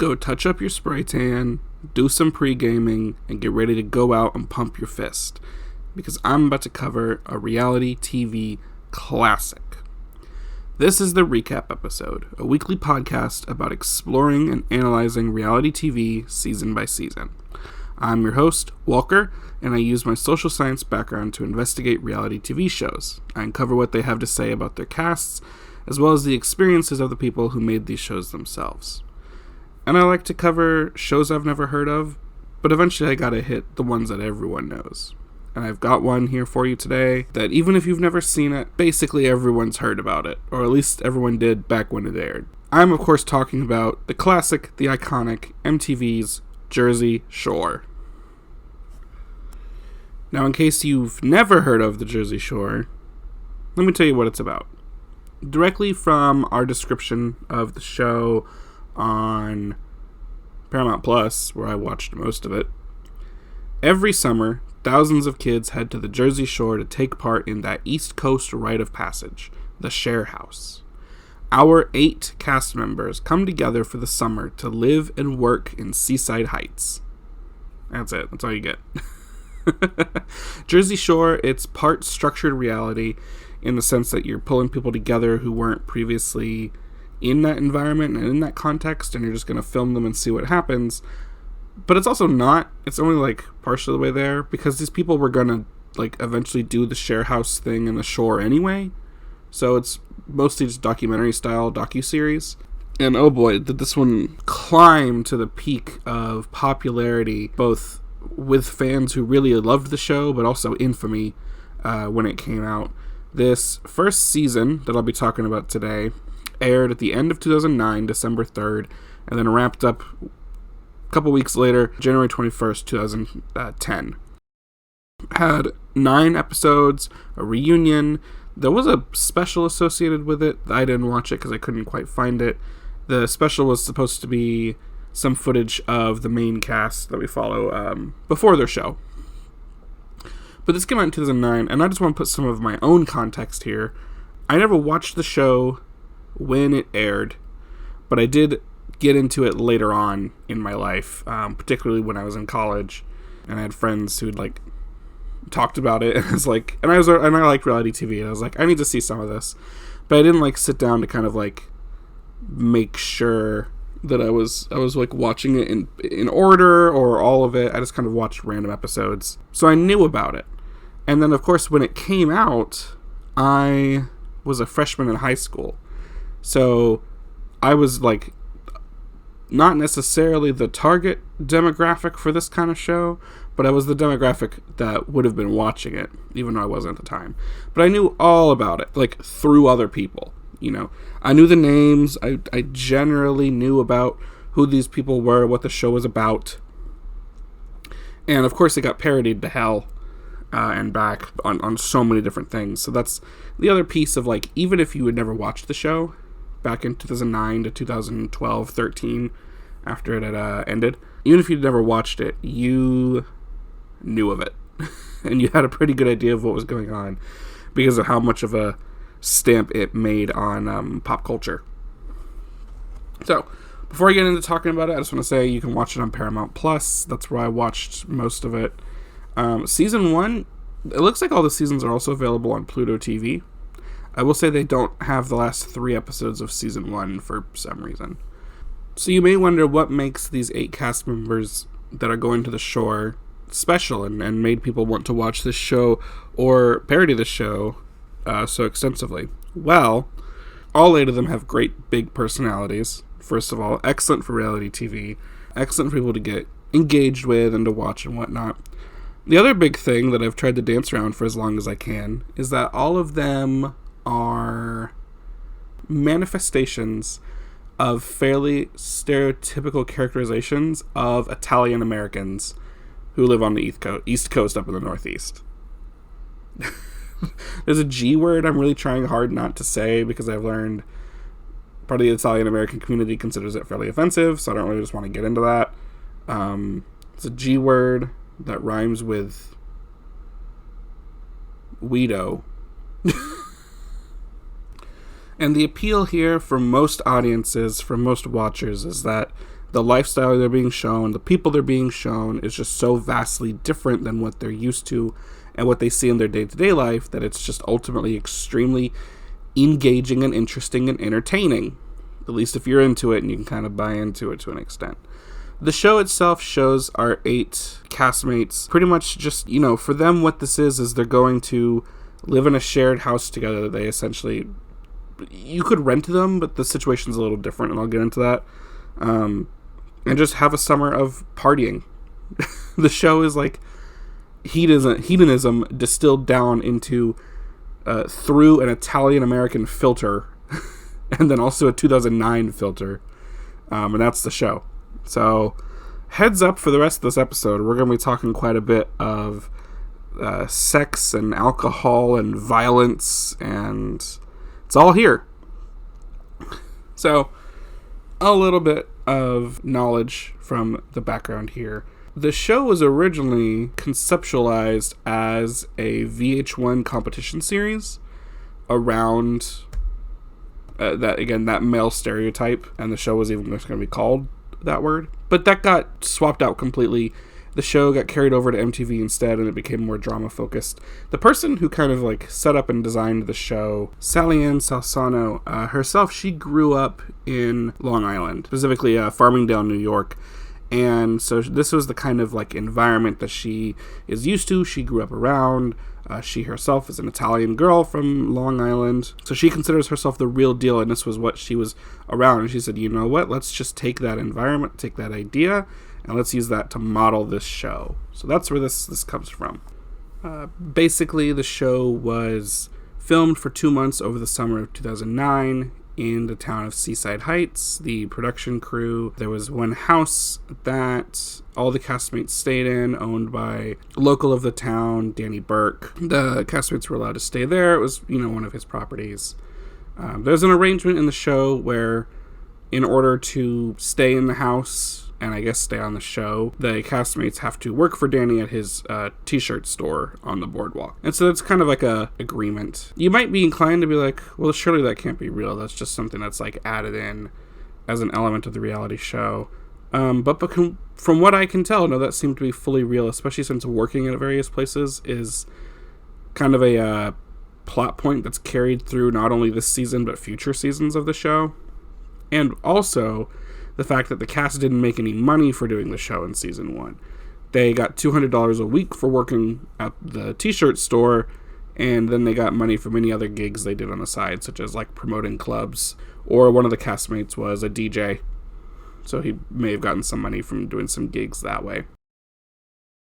go touch up your spray tan, do some pre-gaming, and get ready to go out and pump your fist, because I'm about to cover a reality TV classic. This is the Recap Episode, a weekly podcast about exploring and analyzing reality TV season by season. I'm your host, Walker, and I use my social science background to investigate reality TV shows. I uncover what they have to say about their casts, as well as the experiences of the people who made these shows themselves. And I like to cover shows I've never heard of, but eventually I gotta hit the ones that everyone knows. And I've got one here for you today that even if you've never seen it, basically everyone's heard about it, or at least everyone did back when it aired. I'm of course talking about the classic, the iconic, MTV's Jersey Shore. Now, in case you've never heard of the Jersey Shore, let me tell you what it's about. Directly from our description of the show on Paramount Plus, where I watched most of it, every summer, thousands of kids head to the Jersey Shore to take part in that East Coast rite of passage, the Share House. Our 8 cast members come together for the summer to live and work in Seaside Heights. That's it. That's all you get. Jersey Shore, it's part structured reality in the sense that you're pulling people together who weren't previously in that environment and in that context, and you're just going to film them and see what happens. But it's also not. It's only like partially the way there, because these people were going to like eventually do the Share House thing in the shore anyway. So it's mostly just documentary style docuseries. And oh boy, did this one climb to the peak of popularity, both with fans who really loved the show, but also infamy when it came out. This first season that I'll be talking about today aired at the end of 2009, December 3rd, and then wrapped up a couple weeks later, January 21st, 2010. Had 9 episodes, a reunion. There was a special associated with it. I didn't watch it because I couldn't quite find it. The special was supposed to be some footage of the main cast that we follow before their show. But this came out in 2009, and I just want to put some of my own context here. I never watched the show when it aired, but I did get into it later on in my life, particularly when I was in college, and I had friends who'd like talked about it, and I was like, and I like reality TV, and I was like, I need to see some of this, but I didn't like sit down to kind of like make sure that I was like watching it in order or all of it. I just kind of watched random episodes, so I knew about it. And then of course when it came out, I was a freshman in high school. So I was like not necessarily the target demographic for this kind of show, but I was the demographic that would have been watching it, even though I wasn't at the time. But I knew all about it, like through other people, you know. I knew the names, I generally knew about who these people were, what the show was about. And of course it got parodied to hell and back on so many different things. So that's the other piece of like, even if you had never watched the show back in 2009 to 2012, 13, after it had ended, even if you'd never watched it, you knew of it. And you had a pretty good idea of what was going on because of how much of a stamp it made on pop culture. So, before I get into talking about it, I just want to say you can watch it on Paramount Plus. That's where I watched most of it. Season 1, it looks like all the seasons are also available on Pluto TV. I will say they don't have the last 3 episodes of Season 1 for some reason. So you may wonder what makes these 8 cast members that are going to the shore special and made people want to watch this show or parody this show so extensively. Well, all 8 of them have great big personalities. First of all, excellent for reality TV, excellent for people to get engaged with and to watch and whatnot. The other big thing that I've tried to dance around for as long as I can is that all of them are manifestations of fairly stereotypical characterizations of Italian Americans who live on the East Coast up in the Northeast. There's a G word I'm really trying hard not to say because I've learned part of the Italian American community considers it fairly offensive, so I don't really just want to get into that. It's a G word that rhymes with Guido. And the appeal here for most audiences, for most watchers, is that the lifestyle they're being shown, the people they're being shown is just so vastly different than what they're used to and what they see in their day-to-day life that it's just ultimately extremely engaging and interesting and entertaining. At least if you're into it and you can kind of buy into it to an extent. The show itself shows our 8 castmates pretty much just, for them what this is they're going to live in a shared house together. They essentially, you could rent them, but the situation's a little different, and I'll get into that. And just have a summer of partying. The show is like hedonism distilled down into through an Italian-American filter, and then also a 2009 filter, and that's the show. So, heads up for the rest of this episode, we're going to be talking quite a bit of sex and alcohol and violence, and it's all here. So, a little bit of knowledge from the background here. The show was originally conceptualized as a VH1 competition series around that male stereotype, and the show was even going to be called that word. But that got swapped out completely. The show got carried over to MTV instead, and it became more drama focused. The person who kind of set up and designed the show, Sally Ann Salsano, herself, she grew up in Long Island, specifically Farmingdale, New York. And so this was the kind of environment that she is used to. She grew up around. She herself is an Italian girl from Long Island. So she considers herself the real deal, and this was what she was around. And she said, you know what, let's just take that environment, take that idea, and let's use that to model this show. So that's where this comes from. Basically, the show was filmed for 2 months over the summer of 2009 in the town of Seaside Heights. The production crew, there was one house that all the castmates stayed in, owned by a local of the town, Danny Burke. The castmates were allowed to stay there. It was, one of his properties. There's an arrangement in the show where, in order to stay in the house, and I guess stay on the show, the castmates have to work for Danny at his t-shirt store on the boardwalk. And so it's kind of like a agreement. You might be inclined to be like, well, surely that can't be real. That's just something that's added in as an element of the reality show. But from what I can tell, no, that seemed to be fully real, especially since working at various places is kind of a plot point that's carried through not only this season, but future seasons of the show. And also the fact that the cast didn't make any money for doing the show in season 1. They got $200 a week for working at the t-shirt store, and then they got money for many other gigs they did on the side, such as promoting clubs, or one of the castmates was a DJ, so he may have gotten some money from doing some gigs that way.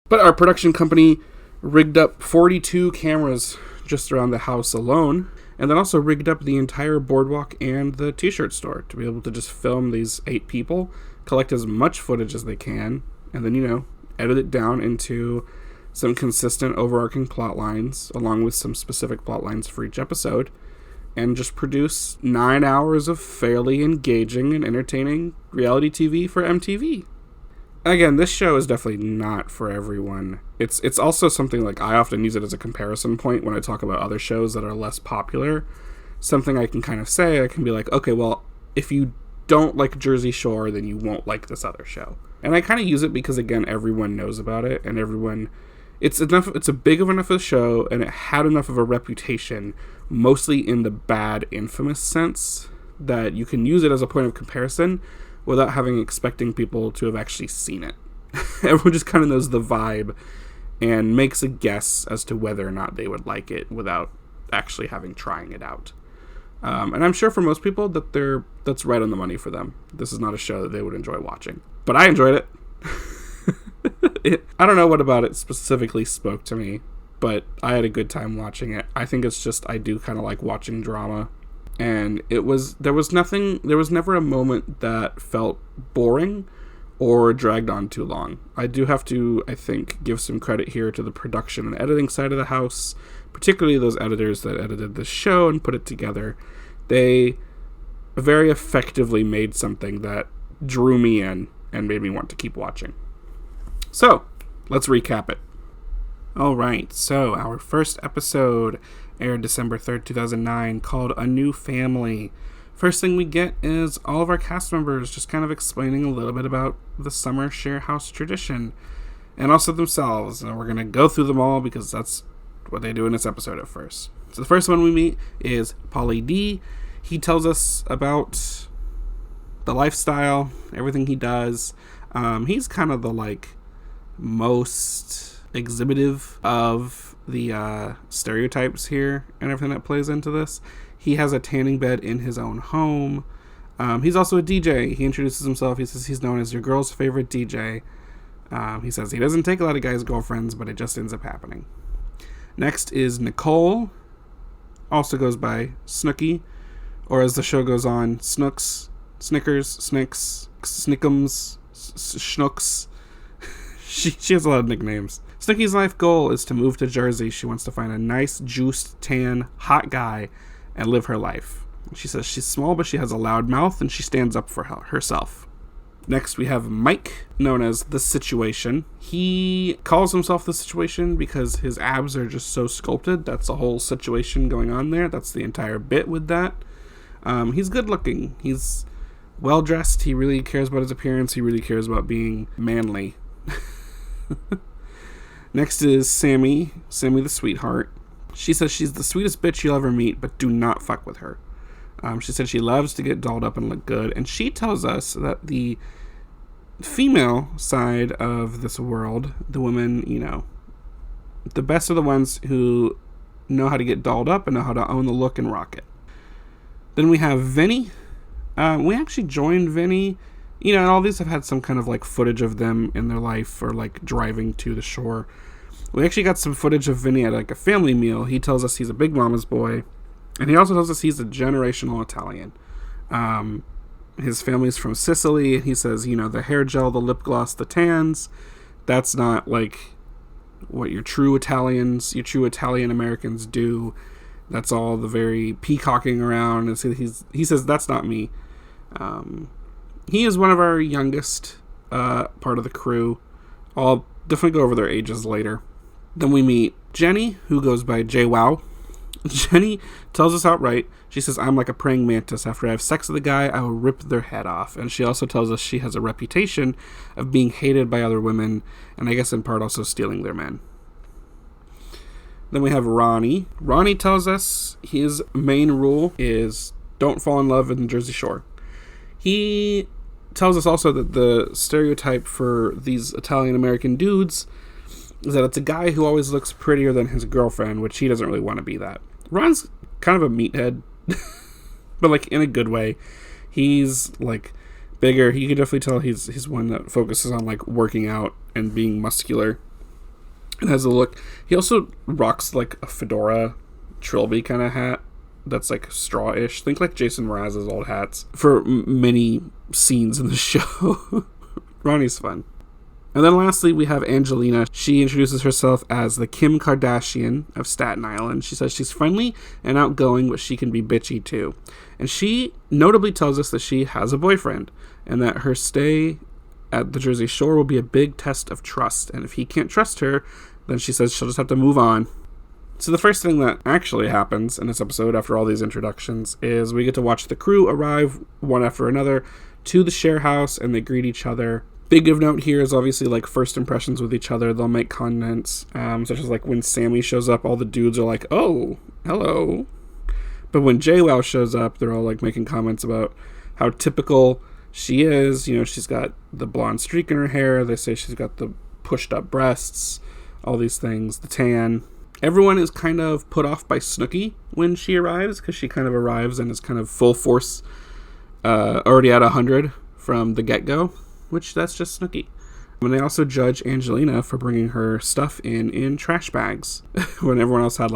But our production company rigged up 42 cameras just around the house alone, and then also rigged up the entire boardwalk and the t-shirt store to be able to just film these 8 people, collect as much footage as they can, and then, edit it down into some consistent overarching plot lines, along with some specific plot lines for each episode, and just produce 9 hours of fairly engaging and entertaining reality TV for MTV. Again, this show is definitely not for everyone. It's also something I often use it as a comparison point when I talk about other shows that are less popular. Something I can kind of say, I can be like, okay, well, if you don't like Jersey Shore, then you won't like this other show. And I kind of use it because, again, everyone knows about it, and it's a big enough of a show, and it had enough of a reputation, mostly in the bad, infamous sense, that you can use it as a point of comparison without expecting people to have actually seen it. Everyone just kind of knows the vibe and makes a guess as to whether or not they would like it without actually trying it out. And I'm sure for most people that's right on the money for them. This is not a show that they would enjoy watching. But I enjoyed it. I don't know what about it specifically spoke to me, but I had a good time watching it. I think it's just I do kind of like watching drama. And there was never a moment that felt boring or dragged on too long. I do have to, I think, give some credit here to the production and editing side of the house, particularly those editors that edited the show and put it together. They very effectively made something that drew me in and made me want to keep watching. So, let's recap it. Alright, so our first episode aired December 3rd, 2009, called A New Family, First thing we get is all of our cast members just kind of explaining a little bit about the summer share house tradition and also themselves. And we're going to go through them all because that's what they do in this episode at first. So the first one we meet is Pauly D. He tells us about the lifestyle, everything he does. He's kind of the most exhibitive of the stereotypes here and everything that plays into this. He has a tanning bed in his own home. He's also a DJ. He introduces himself. He says he's known as your girl's favorite DJ. He says he doesn't take a lot of guys' girlfriends, but it just ends up happening. Next is Nicole. Also goes by Snooki, or as the show goes on, Snooks, Snickers, Snicks, Snickums, Schnooks. She has a lot of nicknames. Snooki's life goal is to move to Jersey. She wants to find a nice, juiced, tan, hot guy and live her life. She says she's small, but she has a loud mouth, and she stands up for herself. Next, we have Mike, known as The Situation. He calls himself The Situation because his abs are just so sculpted. That's the whole situation going on there. That's the entire bit with that. He's good looking. He's well dressed. He really cares about his appearance. He really cares about being manly. Next is Sammy the sweetheart. She says she's the sweetest bitch you'll ever meet, but do not fuck with her. She said she loves to get dolled up and look good, and she tells us that the female side of this world, the women, the best are the ones who know how to get dolled up and know how to own the look and rock it. Then we have Vinny. We actually joined Vinny. And all these have had some kind of footage of them in their life or driving to the shore. We actually got some footage of Vinny at a family meal. He tells us he's a big mama's boy. And he also tells us he's a generational Italian. His family's from Sicily. He says, the hair gel, the lip gloss, the tans, that's not what your true Italian Americans do. That's all the very peacocking around. And so he says, that's not me. He is one of our youngest part of the crew. I'll definitely go over their ages later. Then we meet Jenny, who goes by JWoww. Jenny tells us outright, she says, I'm like a praying mantis. After I have sex with a guy, I will rip their head off. And she also tells us she has a reputation of being hated by other women, and I guess in part also stealing their men. Then we have Ronnie. Ronnie tells us his main rule is don't fall in love in the Jersey Shore. He tells us also that the stereotype for these Italian-American dudes is that it's a guy who always looks prettier than his girlfriend, which he doesn't really want to be that. Ron's kind of a meathead, but in a good way. He's bigger. You can definitely tell he's one that focuses on working out and being muscular and has a look. He also rocks a fedora trilby kind of hat that's straw-ish. Think Jason Mraz's old hats for many scenes in the show. Ronnie's fun. And then lastly, we have Angelina. She introduces herself as the Kim Kardashian of Staten Island. She says she's friendly and outgoing, but she can be bitchy too. And she notably tells us that she has a boyfriend and that her stay at the Jersey Shore will be a big test of trust. And if he can't trust her, then she says she'll just have to move on. So the first thing that actually happens in this episode after all these introductions is we get to watch the crew arrive one after another to the share house, and they greet each other. Big of note here is obviously first impressions with each other. They'll make comments such as when Sammy shows up, all the dudes are like, oh, hello. But when JWoww shows up, they're all making comments about how typical she is. She's got the blonde streak in her hair. They say she's got the pushed up breasts, all these things, the tan. Everyone is kind of put off by Snooki when she arrives because she kind of arrives and is kind of full force, already at 100 from the get-go. Which that's just Snooki. And they also judge Angelina for bringing her stuff in trash bags when everyone else had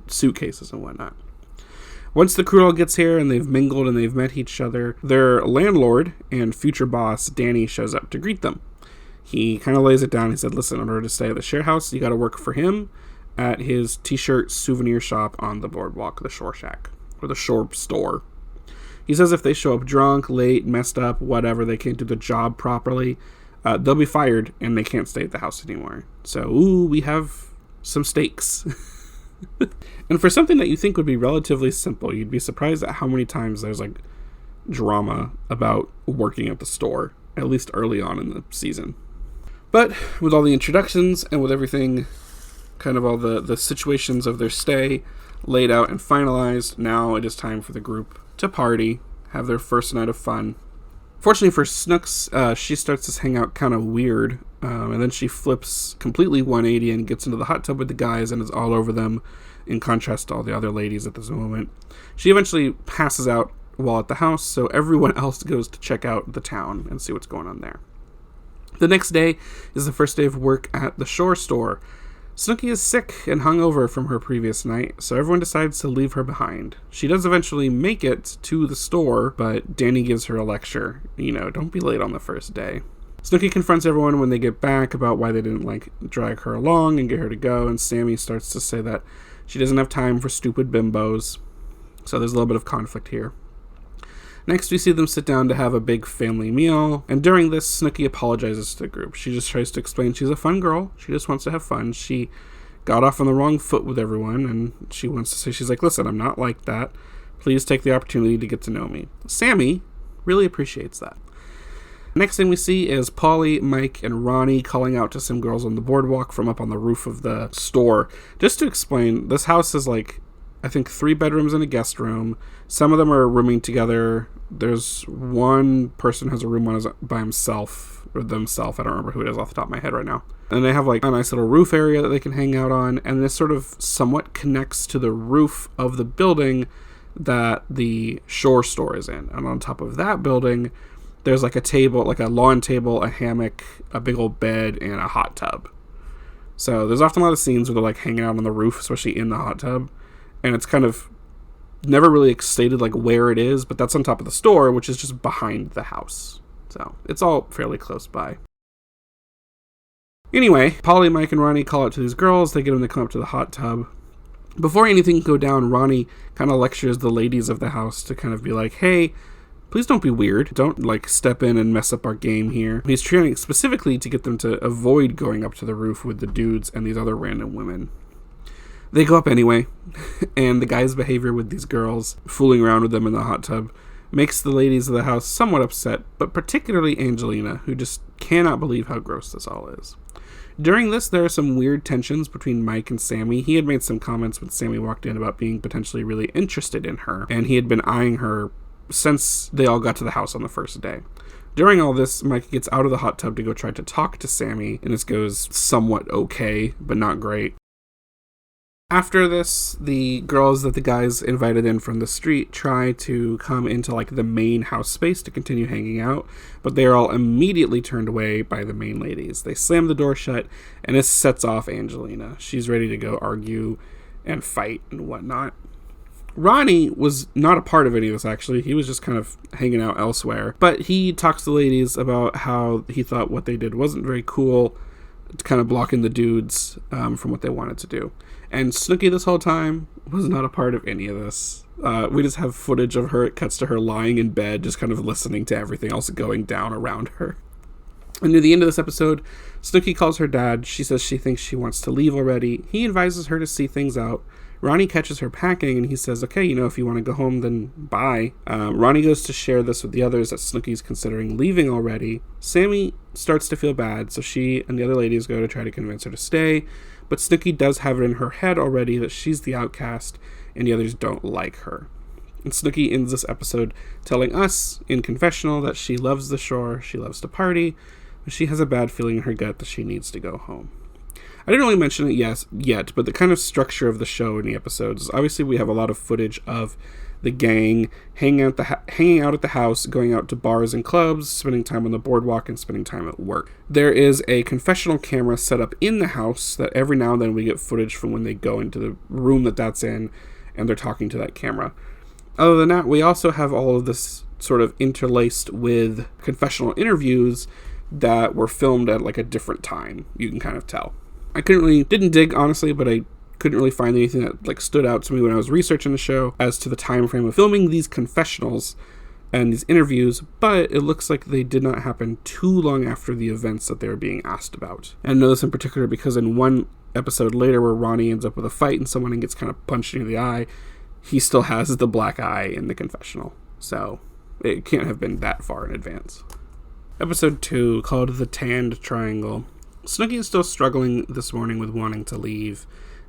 suitcases and whatnot. Once the crew all gets here and they've mingled and they've met each other, their landlord and future boss Danny shows up to greet them. He kind of lays it down. He said, listen, in order to stay at the share house, you got to work for him at his t-shirt souvenir shop on the boardwalk, the Shore Shack, or the Shore Store. He says if they show up drunk, late, messed up, whatever, they can't do the job properly, they'll be fired and they can't stay at the house anymore. So, we have some stakes. And for something that you think would be relatively simple, you'd be surprised at how many times there's like drama about working at the store, at least early on in the season. But with all the introductions and with everything, kind of all the situations of their stay laid out and finalized, now it is time for the group to party, have their first night of fun. Fortunately for Snooks, she starts this hangout kind of weird, and then she flips completely 180 and gets into the hot tub with the guys and is all over them, in contrast to all the other ladies at this moment. She eventually passes out while at the house, so everyone else goes to check out the town and see what's going on there. The next day is the first day of work at the Shore store. Snooki is sick and hungover from her previous night, so everyone decides to leave her behind. She does eventually make it to the store, but Danny gives her a lecture. Don't be late on the first day. Snooki confronts everyone when they get back about why they didn't, drag her along and get her to go, and Sammy starts to say that she doesn't have time for stupid bimbos. So there's a little bit of conflict here. Next, we see them sit down to have a big family meal, and during this, Snooki apologizes to the group. She just tries to explain she's a fun girl. She just wants to have fun. She got off on the wrong foot with everyone, and she wants to say, she's like, listen, I'm not like that. Please take the opportunity to get to know me. Sammy really appreciates that. Next thing we see is Polly, Mike, and Ronnie calling out to some girls on the boardwalk from up on the roof of the store. Just to explain, this house is I think 3 bedrooms and a guest room. Some of them are rooming together. There's one person who has a room by himself, or themselves. I don't remember who it is off the top of my head right now. And they have a nice little roof area that they can hang out on. And this sort of somewhat connects to the roof of the building that the Shore store is in. And on top of that building, there's a table, a lawn table, a hammock, a big old bed, and a hot tub. So there's often a lot of scenes where they're hanging out on the roof, especially in the hot tub. And it's kind of never really stated where it is, but that's on top of the store, which is just behind the house. So it's all fairly close by. Anyway, Polly, Mike, and Ronnie call out to these girls. They get them to come up to the hot tub. Before anything can go down, Ronnie kind of lectures the ladies of the house to kind of be like, hey, please don't be weird. Don't step in and mess up our game here. He's trying specifically to get them to avoid going up to the roof with the dudes and these other random women. They go up anyway, and the guy's behavior with these girls, fooling around with them in the hot tub, makes the ladies of the house somewhat upset, but particularly Angelina, who just cannot believe how gross this all is. During this, there are some weird tensions between Mike and Sammy. He had made some comments when Sammy walked in about being potentially really interested in her, and he had been eyeing her since they all got to the house on the first day. During all this, Mike gets out of the hot tub to go try to talk to Sammy, and this goes somewhat okay, but not great. After this, the girls that the guys invited in from the street try to come into the main house space to continue hanging out, but they are all immediately turned away by the main ladies. They slam the door shut, and this sets off Angelina. She's ready to go argue and fight and whatnot. Ronnie was not a part of any of this, actually. He was just kind of hanging out elsewhere, but he talks to the ladies about how he thought what they did wasn't very cool, kind of blocking the dudes from what they wanted to do. And Snooki this whole time was not a part of any of this. We just have footage of her. It cuts to her lying in bed, just kind of listening to everything else going down around her. And near the end of this episode, Snooki calls her dad. She says she thinks she wants to leave already. He advises her to see things out. Ronnie catches her packing, and he says, okay, if you want to go home, then bye. Ronnie goes to share this with the others that Snooki's considering leaving already. Sammy starts to feel bad, so she and the other ladies go to try to convince her to stay. But Snooki does have it in her head already that she's the outcast, and the others don't like her. And Snooki ends this episode telling us in confessional that she loves the shore, she loves to party, but she has a bad feeling in her gut that she needs to go home. I didn't really mention it yet, but the kind of structure of the show in the episodes is obviously we have a lot of footage of the gang hanging out at the house, going out to bars and clubs, spending time on the boardwalk, and spending time at work. There is a confessional camera set up in the house that every now and then we get footage from when they go into the room that's in, and they're talking to that camera. Other than that, we also have all of this sort of interlaced with confessional interviews that were filmed at a different time. You can kind of tell. I didn't dig, honestly, but I couldn't really find anything that stood out to me when I was researching the show as to the time frame of filming these confessionals and these interviews, but it looks like they did not happen too long after the events that they were being asked about. And I know this in particular because in one episode later where Ronnie ends up with a fight and someone gets kind of punched in the eye, he still has the black eye in the confessional. So it can't have been that far in advance. Episode 2, called The Tanned Triangle. Snooki is still struggling this morning with wanting to leave,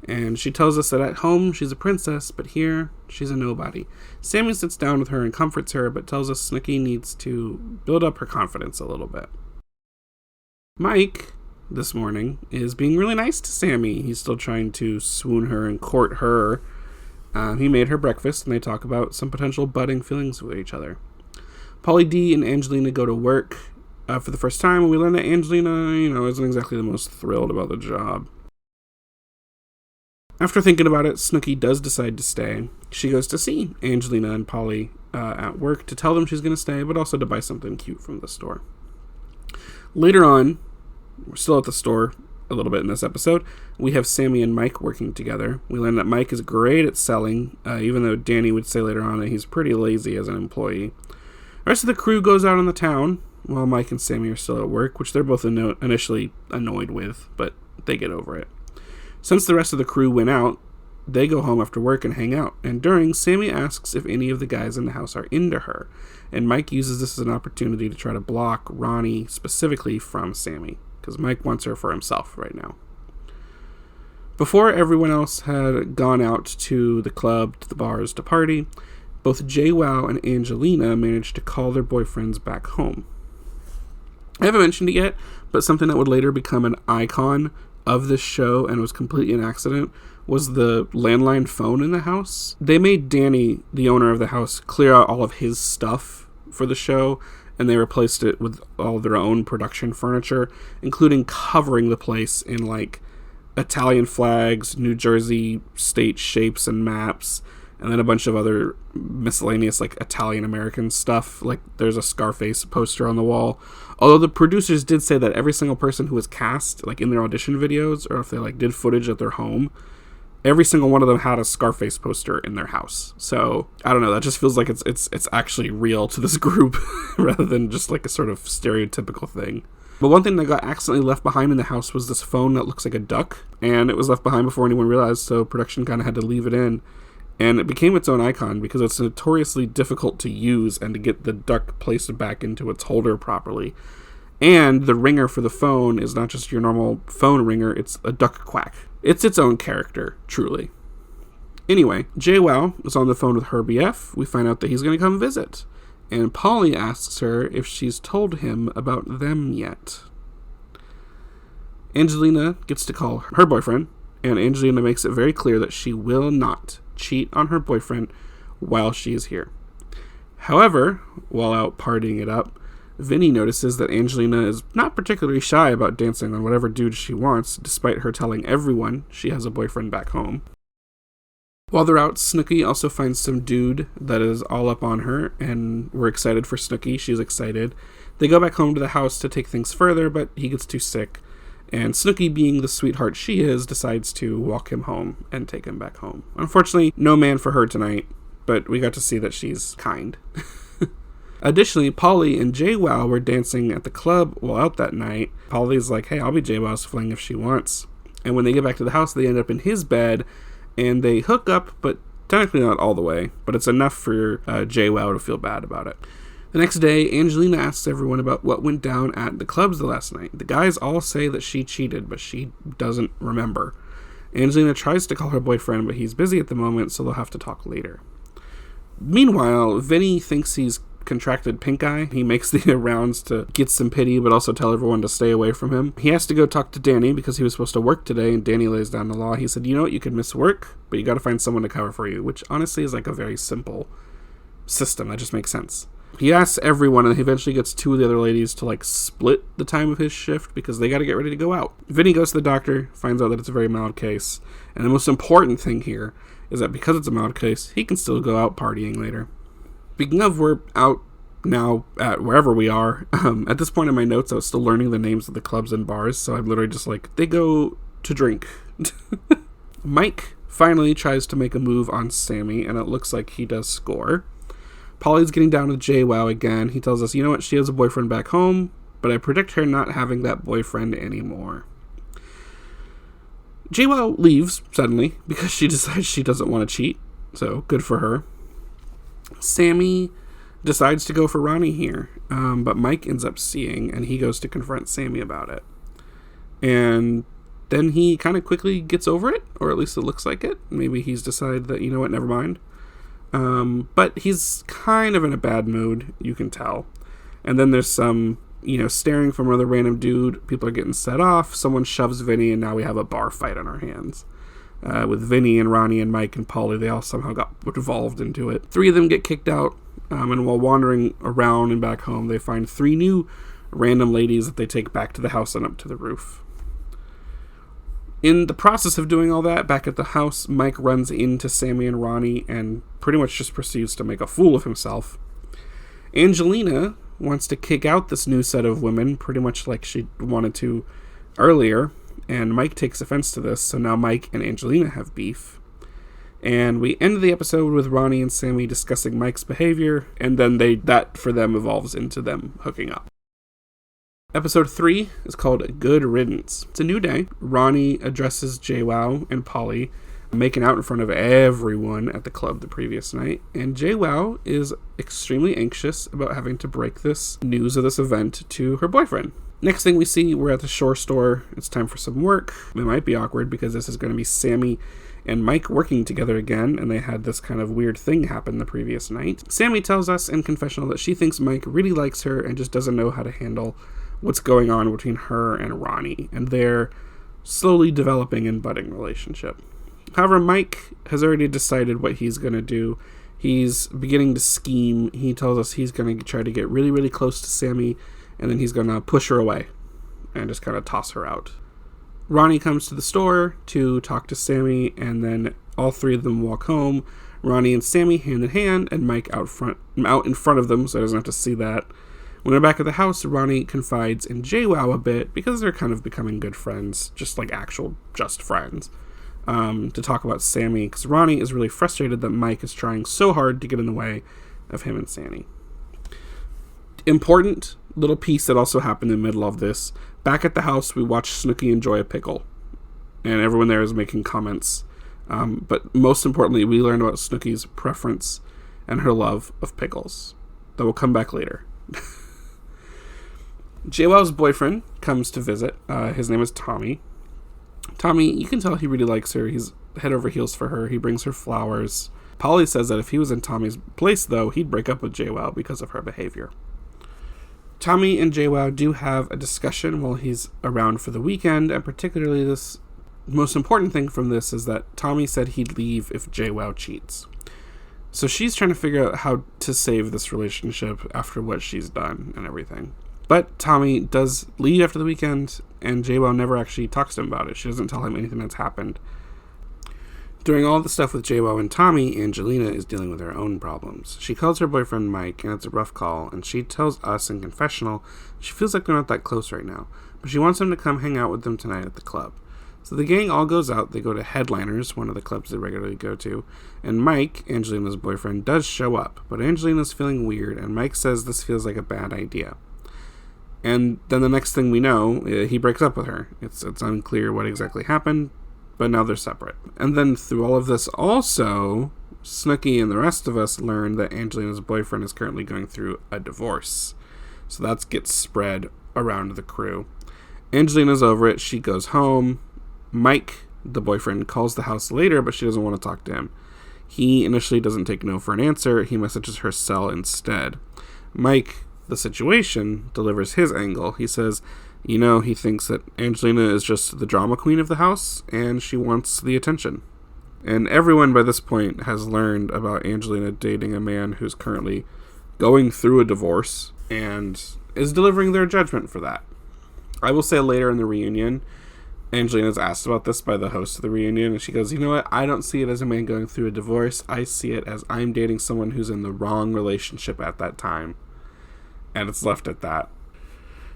and she tells us that at home she's a princess, but here she's a nobody. Sammy sits down with her and comforts her, but tells us Snooki needs to build up her confidence a little bit. Mike, this morning, is being really nice to Sammy. He's still trying to swoon her and court her. He made her breakfast, and they talk about some potential budding feelings with each other. Pauly D and Angelina go to work for the first time, and we learn that Angelina, isn't exactly the most thrilled about the job. After thinking about it, Snooki does decide to stay. She goes to see Angelina and Pauly at work to tell them she's going to stay, but also to buy something cute from the store. Later on, we're still at the store a little bit in this episode, we have Sammy and Mike working together. We learn that Mike is great at selling, even though Danny would say later on that he's pretty lazy as an employee. The rest of the crew goes out on the town, while Mike and Sammy are still at work, which they're both initially annoyed with, but they get over it. Since the rest of the crew went out, they go home after work and hang out, and during, Sammy asks if any of the guys in the house are into her, and Mike uses this as an opportunity to try to block Ronnie specifically from Sammy, because Mike wants her for himself right now. Before everyone else had gone out to the club, to the bars, to party, both JWoww and Angelina managed to call their boyfriends back home. I haven't mentioned it yet, but something that would later become an icon of this show and was completely an accident was the landline phone in the house. They made Danny, the owner of the house, clear out all of his stuff for the show, and they replaced it with all of their own production furniture, including covering the place in Italian flags, New Jersey state shapes and maps, and then a bunch of other miscellaneous Italian American stuff. There's a Scarface poster on the wall. Although the producers did say that every single person who was cast in their audition videos, or if they did footage at their home, every single one of them had a Scarface poster in their house. So I don't know, that just feels like it's actually real to this group rather than just a sort of stereotypical thing. But one thing that got accidentally left behind in the house was this phone that looks like a duck, and it was left behind before anyone realized, so production kind of had to leave it in. And it became its own icon because it's notoriously difficult to use and to get the duck placed back into its holder properly. And the ringer for the phone is not just your normal phone ringer, it's a duck quack. It's its own character, truly. Anyway, JWoww is on the phone with her BF. We find out that he's going to come visit. And Pauly asks her if she's told him about them yet. Angelina gets to call her boyfriend, and Angelina makes it very clear that she will not cheat on her boyfriend while she is here. However, while out partying it up, Vinny notices that Angelina is not particularly shy about dancing on whatever dude she wants, despite her telling everyone she has a boyfriend back home. While they're out, Snooki also finds some dude that is all up on her, and we're excited for Snooki. She's excited. They go back home to the house to take things further, but he gets too sick. And Snooki, being the sweetheart she is, decides to walk him home and take him back home. Unfortunately, no man for her tonight, but we got to see that she's kind. Additionally, Pauly and JWoww were dancing at the club while out that night. Pauly's like, hey, I'll be JWoww's fling if she wants. And when they get back to the house, they end up in his bed, and they hook up, but technically not all the way. But it's enough for JWoww to feel bad about it. The next day, Angelina asks everyone about what went down at the clubs the last night. The guys all say that she cheated, but she doesn't remember. Angelina tries to call her boyfriend, but he's busy at the moment, so they'll have to talk later. Meanwhile, Vinny thinks he's contracted pink eye. He makes the rounds to get some pity, but also tell everyone to stay away from him. He has to go talk to Danny because he was supposed to work today, and Danny lays down the law. He said, you know what, you could miss work, but you got to find someone to cover for you, which honestly is a very simple system. That just makes sense. He asks everyone, and he eventually gets two of the other ladies to split the time of his shift because they got to get ready to go out. Vinny goes to the doctor, finds out that it's a very mild case, and the most important thing here is that because it's a mild case, he can still go out partying later. Speaking of, we're out now at wherever we are. At this point in my notes, I was still learning the names of the clubs and bars, so I'm literally just they go to drink. Mike finally tries to make a move on Sammy, and it looks like he does score. Pauly's getting down with JWoww again. He tells us, you know what, she has a boyfriend back home, but I predict her not having that boyfriend anymore. JWoww leaves suddenly because she decides she doesn't want to cheat, so good for her. Sammy decides to go for Ronnie here, but Mike ends up seeing, and he goes to confront Sammy about it. And then he kind of quickly gets over it, or at least it looks like it. Maybe he's decided that, you know what, never mind. But he's kind of in a bad mood, you can tell. And then there's some, staring from another random dude. People are getting set off. Someone shoves Vinny, and now we have a bar fight on our hands. With Vinny and Ronnie and Mike and Polly, they all somehow got involved into it. 3 of them get kicked out, and while wandering around and back home, they find 3 new random ladies that they take back to the house and up to the roof. In the process of doing all that, back at the house, Mike runs into Sammy and Ronnie and pretty much just proceeds to make a fool of himself. Angelina wants to kick out this new set of women, pretty much like she wanted to earlier, and Mike takes offense to this, so now Mike and Angelina have beef. And we end the episode with Ronnie and Sammy discussing Mike's behavior, and then that for them evolves into them hooking up. Episode 3 is called Good Riddance. It's a new day. Ronnie addresses JWoww and Polly, making out in front of everyone at the club the previous night, and JWoww is extremely anxious about having to break this news of this event to her boyfriend. Next thing we see, we're at the Shore store. It's time for some work. It might be awkward because this is going to be Sammy and Mike working together again, and they had this kind of weird thing happen the previous night. Sammy tells us in confessional that she thinks Mike really likes her and just doesn't know how to handle what's going on between her and Ronnie, and their slowly developing and budding relationship. However, Mike has already decided what he's going to do. He's beginning to scheme. He tells us he's going to try to get really, really close to Sammy, and then he's going to push her away and just kind of toss her out. Ronnie comes to the store to talk to Sammy, and then all 3 of them walk home. Ronnie and Sammy hand in hand, and Mike out in front of them, so he doesn't have to see that. When they're back at the house, Ronnie confides in JWoww a bit, because they're kind of becoming good friends, just like actual just friends, to talk about Sammy, because Ronnie is really frustrated that Mike is trying so hard to get in the way of him and Sammy. Important little piece that also happened in the middle of this. Back at the house, we watch Snooki enjoy a pickle, and everyone there is making comments. But most importantly, we learn about Snooki's preference and her love of pickles. That will come back later. JWoww's boyfriend comes to visit. His name is Tommy. Tommy, you can tell he really likes her. He's head over heels for her. He brings her flowers. Polly says that if he was in Tommy's place, though, he'd break up with JWoww because of her behavior. Tommy and JWoww do have a discussion while he's around for the weekend, and particularly this most important thing from this is that Tommy said he'd leave if JWoww cheats. So she's trying to figure out how to save this relationship after what she's done and everything. But Tommy does leave after the weekend, and JWoww never actually talks to him about it. She doesn't tell him anything that's happened. During all the stuff with JWoww and Tommy, Angelina is dealing with her own problems. She calls her boyfriend Mike, and it's a rough call, and she tells us in confessional she feels like they're not that close right now, but she wants him to come hang out with them tonight at the club. So the gang all goes out. They go to Headliners, one of the clubs they regularly go to, and Mike, Angelina's boyfriend, does show up, but Angelina's feeling weird, and Mike says this feels like a bad idea. And then the next thing we know, he breaks up with her. It's unclear what exactly happened, but now they're separate. And then through all of this also, Snooki and the rest of us learn that Angelina's boyfriend is currently going through a divorce. So that gets spread around the crew. Angelina's over it. She goes home. Mike, the boyfriend, calls the house later, but she doesn't want to talk to him. He initially doesn't take no for an answer. He messages her cell instead. Mike, the situation, delivers his angle. He says, he thinks that Angelina is just the drama queen of the house, and she wants the attention. And everyone by this point has learned about Angelina dating a man who's currently going through a divorce, and is delivering their judgment for that. I will say later in the reunion, Angelina's asked about this by the host of the reunion, and she goes, you know what, I don't see it as a man going through a divorce. I see it as I'm dating someone who's in the wrong relationship at that time. And it's left at that.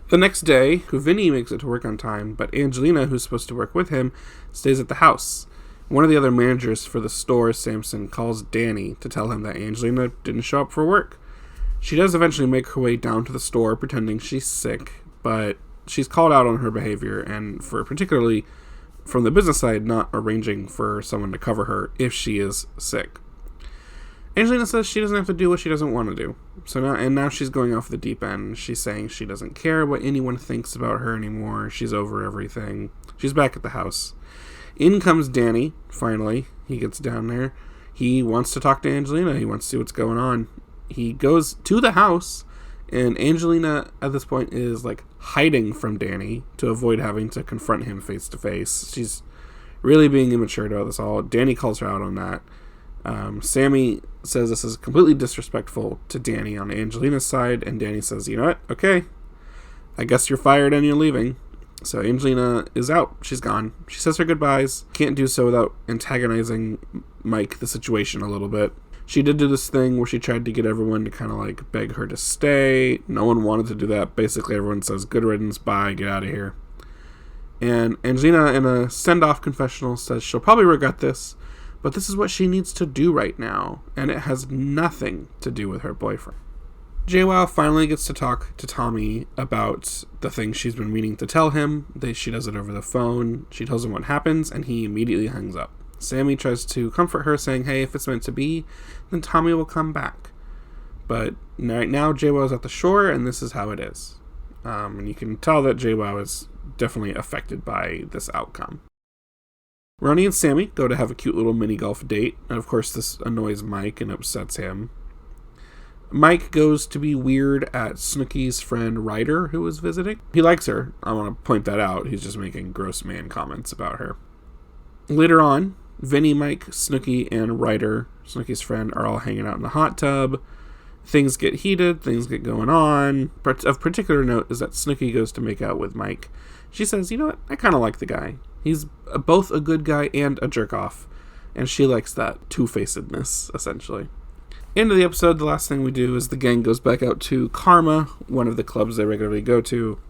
The next day, Vinny makes it to work on time, but Angelina, who's supposed to work with him, stays at the house. One of the other managers for the store, Samson, calls Danny to tell him that Angelina didn't show up for work. She does eventually make her way down to the store, pretending she's sick, but she's called out on her behavior, and for particularly from the business side, not arranging for someone to cover her if she is sick. Angelina says she doesn't have to do what she doesn't want to do. Now she's going off the deep end. She's saying she doesn't care what anyone thinks about her anymore. She's over everything. She's back at the house. In comes Danny, finally. He gets down there. He wants to talk to Angelina. He wants to see what's going on. He goes to the house, and Angelina, at this point, is, hiding from Danny to avoid having to confront him face to face. She's really being immature about this all. Danny calls her out on that. Sammy says this is completely disrespectful to Danny on Angelina's side, and Danny says, you know what? Okay. I guess you're fired and you're leaving. So Angelina is out. She's gone. She says her goodbyes. Can't do so without antagonizing Mike, the situation, a little bit. She did do this thing where she tried to get everyone to kind of beg her to stay. No one wanted to do that. Basically, everyone says, good riddance, bye, get out of here. And Angelina, in a send-off confessional, says she'll probably regret this, but this is what she needs to do right now, and it has nothing to do with her boyfriend. JWoww finally gets to talk to Tommy about the thing she's been meaning to tell him. She does it over the phone. She tells him what happens, and he immediately hangs up. Sammy tries to comfort her, saying, hey, if it's meant to be, then Tommy will come back. But right now, JWoww is at the shore, and this is how it is. And you can tell that JWoww is definitely affected by this outcome. Ronnie and Sammy go to have a cute little mini golf date, and of course this annoys Mike and upsets him. Mike goes to be weird at Snooki's friend Ryder, who is visiting. He likes her. I want to point that out. He's just making gross man comments about her. Later on, Vinny, Mike, Snooki, and Ryder, Snooki's friend, are all hanging out in the hot tub. Things get heated. Things get going on. Of particular note is that Snooki goes to make out with Mike. She says, you know what? I kind of like the guy. He's both a good guy and a jerk-off. And she likes that two-facedness, essentially. End of the episode, the last thing we do is the gang goes back out to Karma, one of the clubs they regularly go to.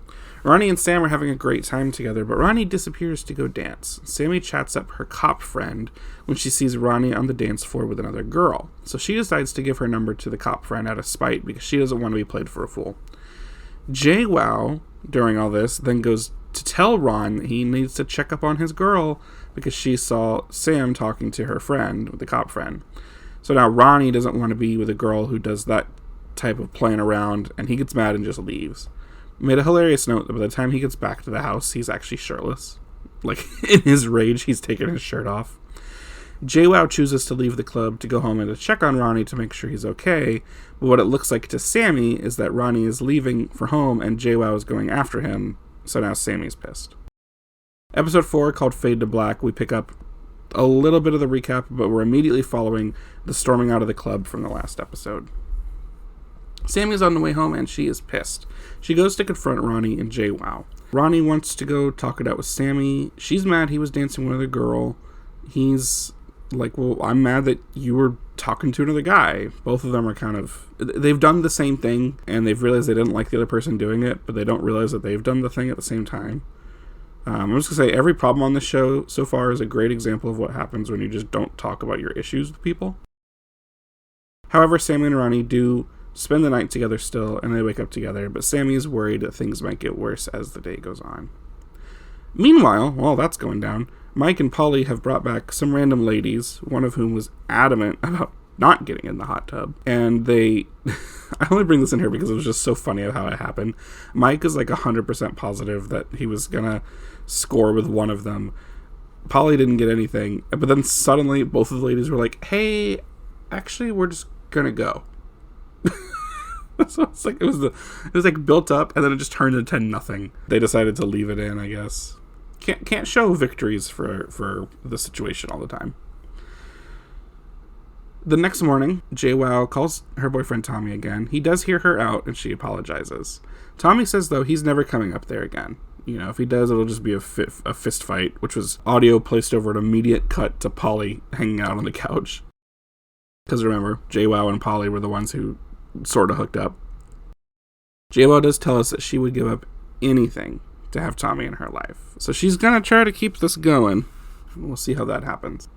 Ronnie and Sam are having a great time together, but Ronnie disappears to go dance. Sammy chats up her cop friend when she sees Ronnie on the dance floor with another girl. So she decides to give her number to the cop friend out of spite because she doesn't want to be played for a fool. JWoww, during all this, then goes to tell Ron he needs to check up on his girl because she saw Sam talking to her friend, the cop friend. So now Ronnie doesn't want to be with a girl who does that type of playing around, and he gets mad and just leaves. Made a hilarious note that by the time he gets back to the house, he's actually shirtless. In his rage, he's taking his shirt off. JWoww chooses to leave the club to go home and to check on Ronnie to make sure he's okay, but what it looks like to Sammy is that Ronnie is leaving for home and JWoww is going after him, so now Sammy's pissed. Episode 4, called Fade to Black, we pick up a little bit of the recap, but we're immediately following the storming out of the club from the last episode. Sammy's on the way home and she is pissed. She goes to confront Ronnie and JWoww. Ronnie wants to go talk it out with Sammy. She's mad he was dancing with another girl. He's like, well, I'm mad that you were talking to another guy. Both of them are they've done the same thing, and they've realized they didn't like the other person doing it, but they don't realize that they've done the thing at the same time. I'm just going to say, every problem on this show so far is a great example of what happens when you just don't talk about your issues with people. However, Sammy and Ronnie do spend the night together still, and they wake up together, but Sammy is worried that things might get worse as the day goes on. Meanwhile, while that's going down, Mike and Polly have brought back some random ladies, one of whom was adamant about not getting in the hot tub. And I only bring this in here because it was just so funny how it happened. Mike is 100% positive that he was going to score with one of them. Polly didn't get anything, but then suddenly both of the ladies were like, hey, actually, we're just going to go. So it was built up, and then it just turned into nothing. They decided to leave it in, I guess. Can't show victories for the situation all the time. The next morning, JWoww calls her boyfriend Tommy again. He does hear her out, and she apologizes. Tommy says, though, he's never coming up there again. If he does, it'll just be a fist fight, which was audio placed over an immediate cut to Polly hanging out on the couch. Because remember, JWoww and Polly were the ones who sort of hooked up. JWoww does tell us that she would give up anything to have Tommy in her life. So she's going to try to keep this going. We'll see how that happens.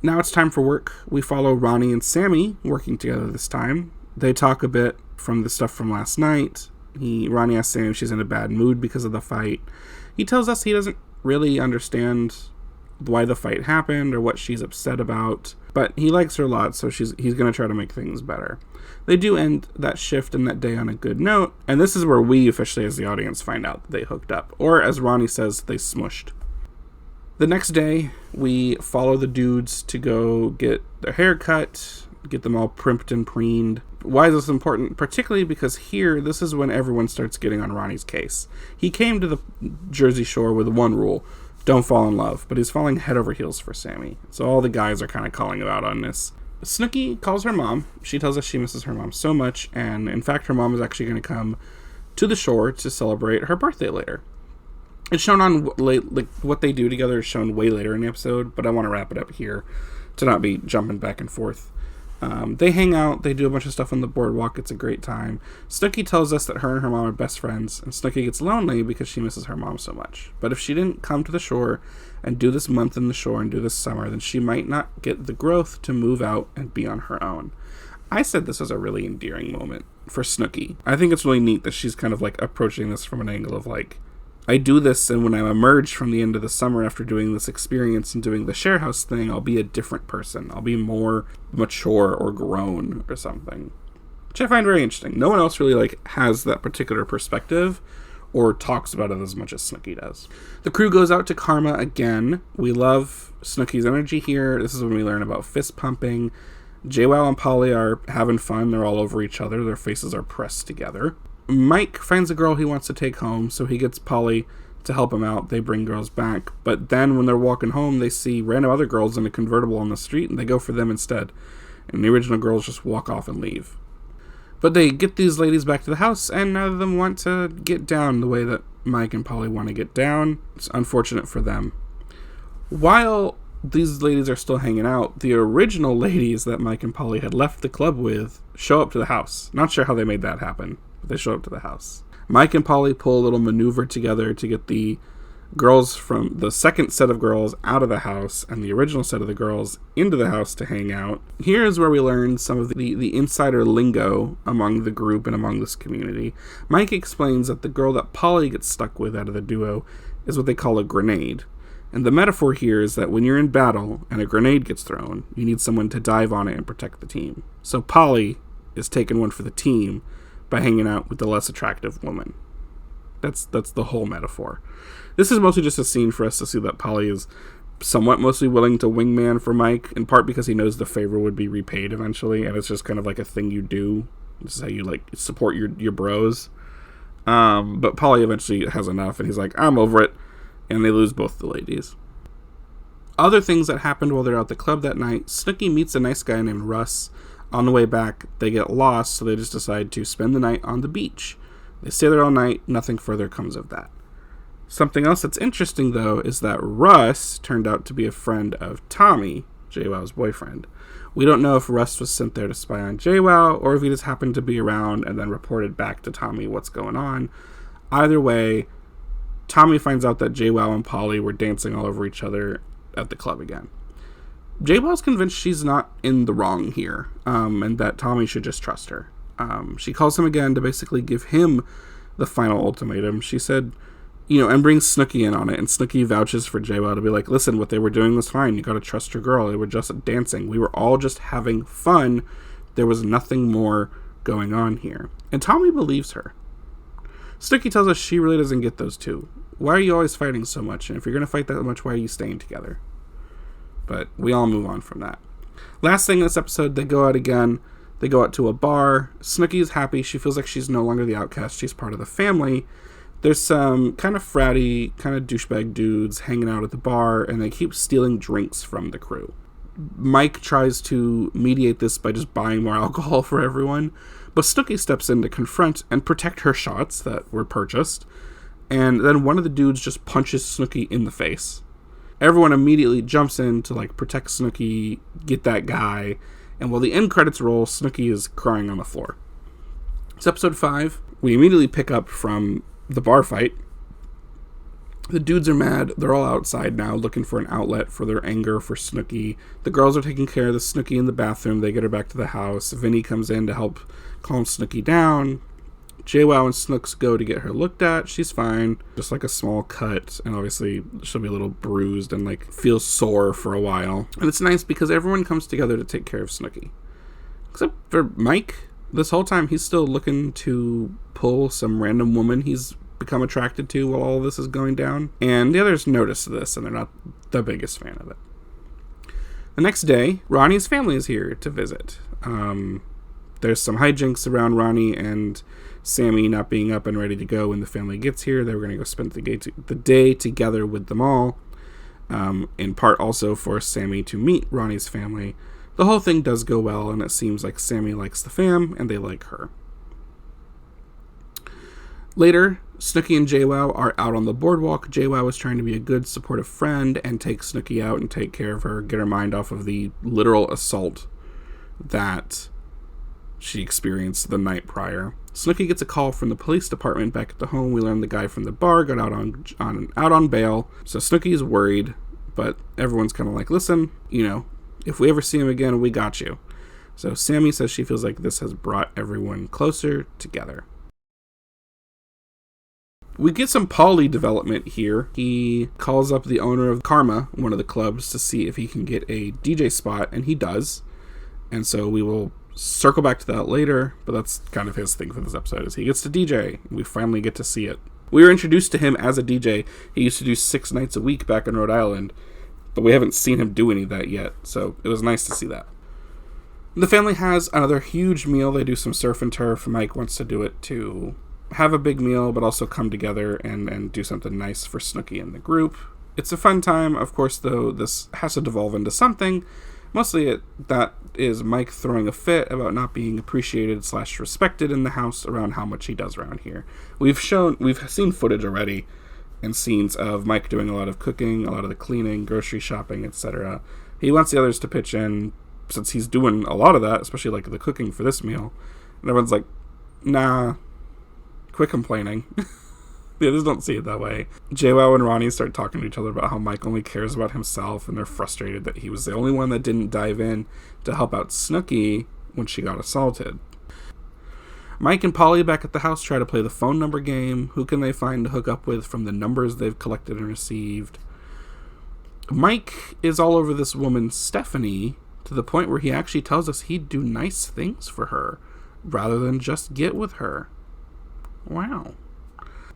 Now it's time for work. We follow Ronnie and Sammy working together this time. They talk a bit from the stuff from last night. Ronnie asks Sammy if she's in a bad mood because of the fight. He tells us he doesn't really understand why the fight happened or what she's upset about, but he likes her a lot, so he's going to try to make things better. They do end that shift and that day on a good note, and this is where we officially as the audience find out that they hooked up, or as Ronnie says, they smushed. The next day, we follow the dudes to go get their hair cut, get them all primped and preened. Why is this important? Particularly because here, this is when everyone starts getting on Ronnie's case. He came to the Jersey Shore with one rule: don't fall in love, but he's falling head over heels for Sammy. So all the guys are kind of calling him out on this. Snooki calls her mom. She tells us she misses her mom so much, and in fact, her mom is actually going to come to the shore to celebrate her birthday later. It's shown on like what they do together is shown way later in the episode, but I want to wrap it up here to not be jumping back and forth. They hang out, they do a bunch of stuff on the boardwalk, it's a great time. Snooki tells us that her and her mom are best friends, and Snooki gets lonely because she misses her mom so much. But if she didn't come to the shore and do this month in the shore and do this summer, then she might not get the growth to move out and be on her own. I said this was a really endearing moment for Snooki. I think it's really neat that she's kind of like approaching this from an angle of like, I do this, and when I emerge from the end of the summer after doing this experience and doing the share house thing, I'll be a different person. I'll be more mature or grown or something, which I find very interesting. No one else really like has that particular perspective or talks about it as much as Snooki does. The crew goes out to Karma again. We love Snooki's energy here. This is when we learn about fist pumping. JWoww and Polly are having fun. They're all over each other. Their faces are pressed together. Mike finds a girl he wants to take home, so he gets Polly to help him out. They bring girls back, but then when they're walking home, they see random other girls in a convertible on the street, and they go for them instead. And the original girls just walk off and leave. But they get these ladies back to the house, and none of them want to get down the way that Mike and Polly want to get down. It's unfortunate for them. While these ladies are still hanging out, the original ladies that Mike and Polly had left the club with show up to the house. Not sure how they made that happen. They show up to the house. Mike and Polly pull a little maneuver together to get the girls from the second set of girls out of the house and the original set of the girls into the house to hang out. Here's where we learn some of the insider lingo among the group and among this community. Mike explains that the girl that Polly gets stuck with out of the duo is what they call a grenade. And the metaphor here is that when you're in battle and a grenade gets thrown, you need someone to dive on it and protect the team. So Polly is taking one for the team by hanging out with the less attractive woman. That's the whole metaphor. This is mostly just a scene for us to see that Polly is somewhat mostly willing to wingman for Mike, in part because he knows the favor would be repaid eventually, and it's just kind of like a thing you do. This is how you like support your bros. But Polly eventually has enough, and he's like, I'm over it, and they lose both the ladies. Other things that happened while they're at the club that night: Snooki meets a nice guy named Russ. On the way back, they get lost, so they just decide to spend the night on the beach. They stay there all night, nothing further comes of that. Something else that's interesting, though, is that Russ turned out to be a friend of Tommy, JWoww's boyfriend. We don't know if Russ was sent there to spy on JWoww, or if he just happened to be around and then reported back to Tommy what's going on. Either way, Tommy finds out that JWoww and Polly were dancing all over each other at the club again. JWoww's convinced she's not in the wrong here, and that Tommy should just trust her. She calls him again to basically give him the final ultimatum. She said, and brings Snooki in on it, and Snooki vouches for JWoww to be like, listen, what they were doing was fine. You gotta trust your girl. They were just dancing. We were all just having fun. There was nothing more going on here. And Tommy believes her. Snooki tells us she really doesn't get those two. Why are you always fighting so much? And if you're gonna fight that much, why are you staying together? But we all move on from that. Last thing in this episode, they go out again. They go out to a bar. Snooki is happy. She feels like she's no longer the outcast. She's part of the family. There's some kind of fratty, kind of douchebag dudes hanging out at the bar, and they keep stealing drinks from the crew. Mike tries to mediate this by just buying more alcohol for everyone, but Snooki steps in to confront and protect her shots that were purchased, and then one of the dudes just punches Snooki in the face. Everyone immediately jumps in to protect Snooki, get that guy, and while the end credits roll, Snooki is crying on the floor. It's episode 5. We immediately pick up from the bar fight. The dudes are mad. They're all outside now looking for an outlet for their anger for Snooki. The girls are taking care of the Snooki in the bathroom. They get her back to the house. Vinny comes in to help calm Snooki down. JWoww and Snooks go to get her looked at. She's fine. Just like a small cut. And obviously she'll be a little bruised and like feel sore for a while. And it's nice because everyone comes together to take care of Snooki. Except for Mike. This whole time he's still looking to pull some random woman he's become attracted to while all this is going down. And the others notice this and they're not the biggest fan of it. The next day, Ronnie's family is here to visit. There's some hijinks around Ronnie and Sammy not being up and ready to go when the family gets here. They were going to go spend the day together with them all, in part also for Sammy to meet Ronnie's family. The whole thing does go well, and it seems like Sammy likes the fam, and they like her. Later, Snooki and JWoww are out on the boardwalk. JWoww is trying to be a good, supportive friend and take Snooki out and take care of her, get her mind off of the literal assault that she experienced the night prior. Snooki gets a call from the police department back at the home. We learn the guy from the bar got out on bail. So Snooki is worried, but everyone's kind of like, listen, if we ever see him again, we got you. So Sammy says she feels like this has brought everyone closer together. We get some Paulie development here. He calls up the owner of Karma, one of the clubs, to see if he can get a DJ spot, and he does. And so we will circle back to that later, but that's kind of his thing for this episode, is he gets to DJ. We finally get to see it. We were introduced to him as a DJ. He used to do 6 nights a week back in Rhode Island, but we haven't seen him do any of that yet, so it was nice to see that. The family has another huge meal. They do some surf and turf. Mike wants to do it to have a big meal, but also come together and do something nice for Snooki and the group. It's a fun time. Of course, though, this has to devolve into something. Mostly that is Mike throwing a fit about not being appreciated / respected in the house around how much he does around here. We've seen footage already and scenes of Mike doing a lot of cooking, a lot of the cleaning, grocery shopping, etc. He wants the others to pitch in since he's doing a lot of that, especially like the cooking for this meal. And everyone's like, nah, quit complaining. The others don't see it that way. JWoww and Ronnie start talking to each other about how Mike only cares about himself, and they're frustrated that he was the only one that didn't dive in to help out Snooki when she got assaulted. Mike and Polly back at the house try to play the phone number game. Who can they find to hook up with from the numbers they've collected and received? Mike is all over this woman, Stephanie, to the point where he actually tells us he'd do nice things for her rather than just get with her. Wow.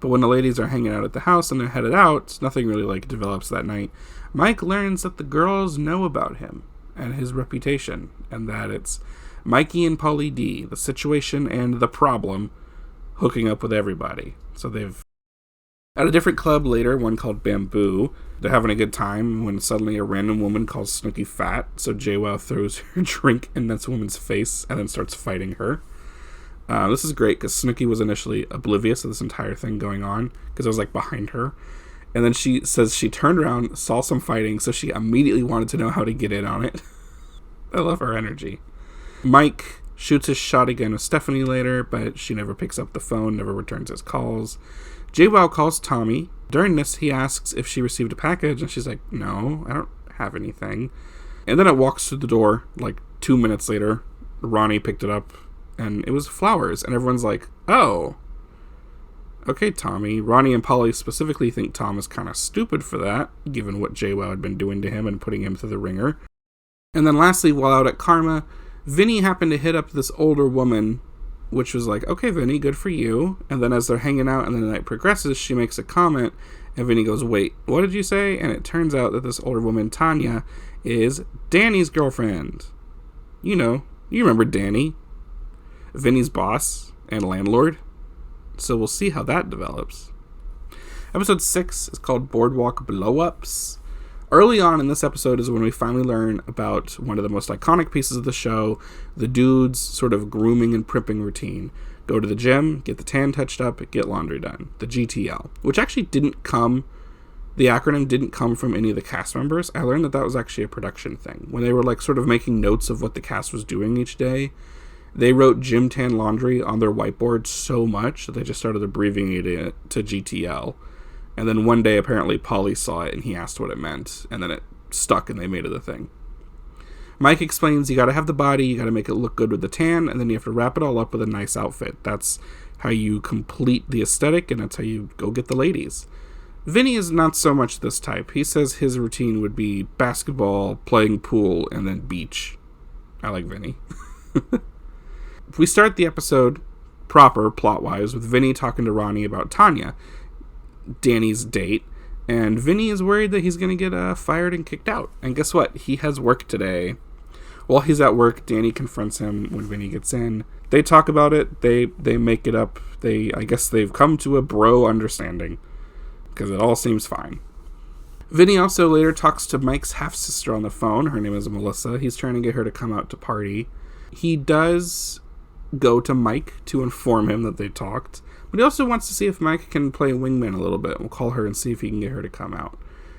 But when the ladies are hanging out at the house and they're headed out, nothing really develops that night. Mike learns that the girls know about him and his reputation, and that it's Mikey and Pauly D, the situation and the problem, hooking up with everybody. So they've at a different club later, one called Bamboo. They're having a good time when suddenly a random woman calls Snooki fat. So JWoww throws her drink in that woman's face and then starts fighting her. This is great because Snooki was initially oblivious of this entire thing going on because it was behind her. And then she says she turned around, saw some fighting, so she immediately wanted to know how to get in on it. I love her energy. Mike shoots his shot again with Stephanie later, but she never picks up the phone, never returns his calls. JWoww calls Tommy. During this, he asks if she received a package, and she's like, no, I don't have anything. And then it walks through the door, 2 minutes later. Ronnie picked it up, and it was flowers, and everyone's like, oh, okay, Tommy. Ronnie and Polly specifically think Tom is kind of stupid for that, given what JWoww had been doing to him and putting him through the ringer. And then lastly, while out at Karma, Vinny happened to hit up this older woman, which was like, okay, Vinny, good for you. And then as they're hanging out and the night progresses, she makes a comment, and Vinny goes, wait, what did you say? And it turns out that this older woman, Tanya, is Danny's girlfriend. You remember Danny, Vinny's boss and landlord. So we'll see how that develops. Episode 6 is called Boardwalk Blow-Ups. Early on in this episode is when we finally learn about one of the most iconic pieces of the show, the dude's sort of grooming and primping routine. Go to the gym, get the tan touched up, get laundry done. The GTL. Which actually the acronym didn't come from any of the cast members. I learned that was actually a production thing. When they were sort of making notes of what the cast was doing each day, they wrote gym tan laundry on their whiteboard so much that they just started abbreviating it to GTL. And then one day, apparently, Pauly saw it and he asked what it meant. And then it stuck and they made it a thing. Mike explains you gotta have the body, you gotta make it look good with the tan, and then you have to wrap it all up with a nice outfit. That's how you complete the aesthetic, and that's how you go get the ladies. Vinny is not so much this type. He says his routine would be basketball, playing pool, and then beach. I like Vinny. We start the episode proper, plot-wise, with Vinny talking to Ronnie about Tanya, Danny's date, and Vinny is worried that he's going to get fired and kicked out. And guess what? He has work today. While he's at work, Danny confronts him when Vinny gets in. They talk about it. They make it up. I guess they've come to a bro understanding, because it all seems fine. Vinny also later talks to Mike's half-sister on the phone. Her name is Melissa. He's trying to get her to come out to party. He does go to Mike to inform him that they talked, but he also wants to see if Mike can play wingman a little bit. We'll call her and see if he can get her to come out.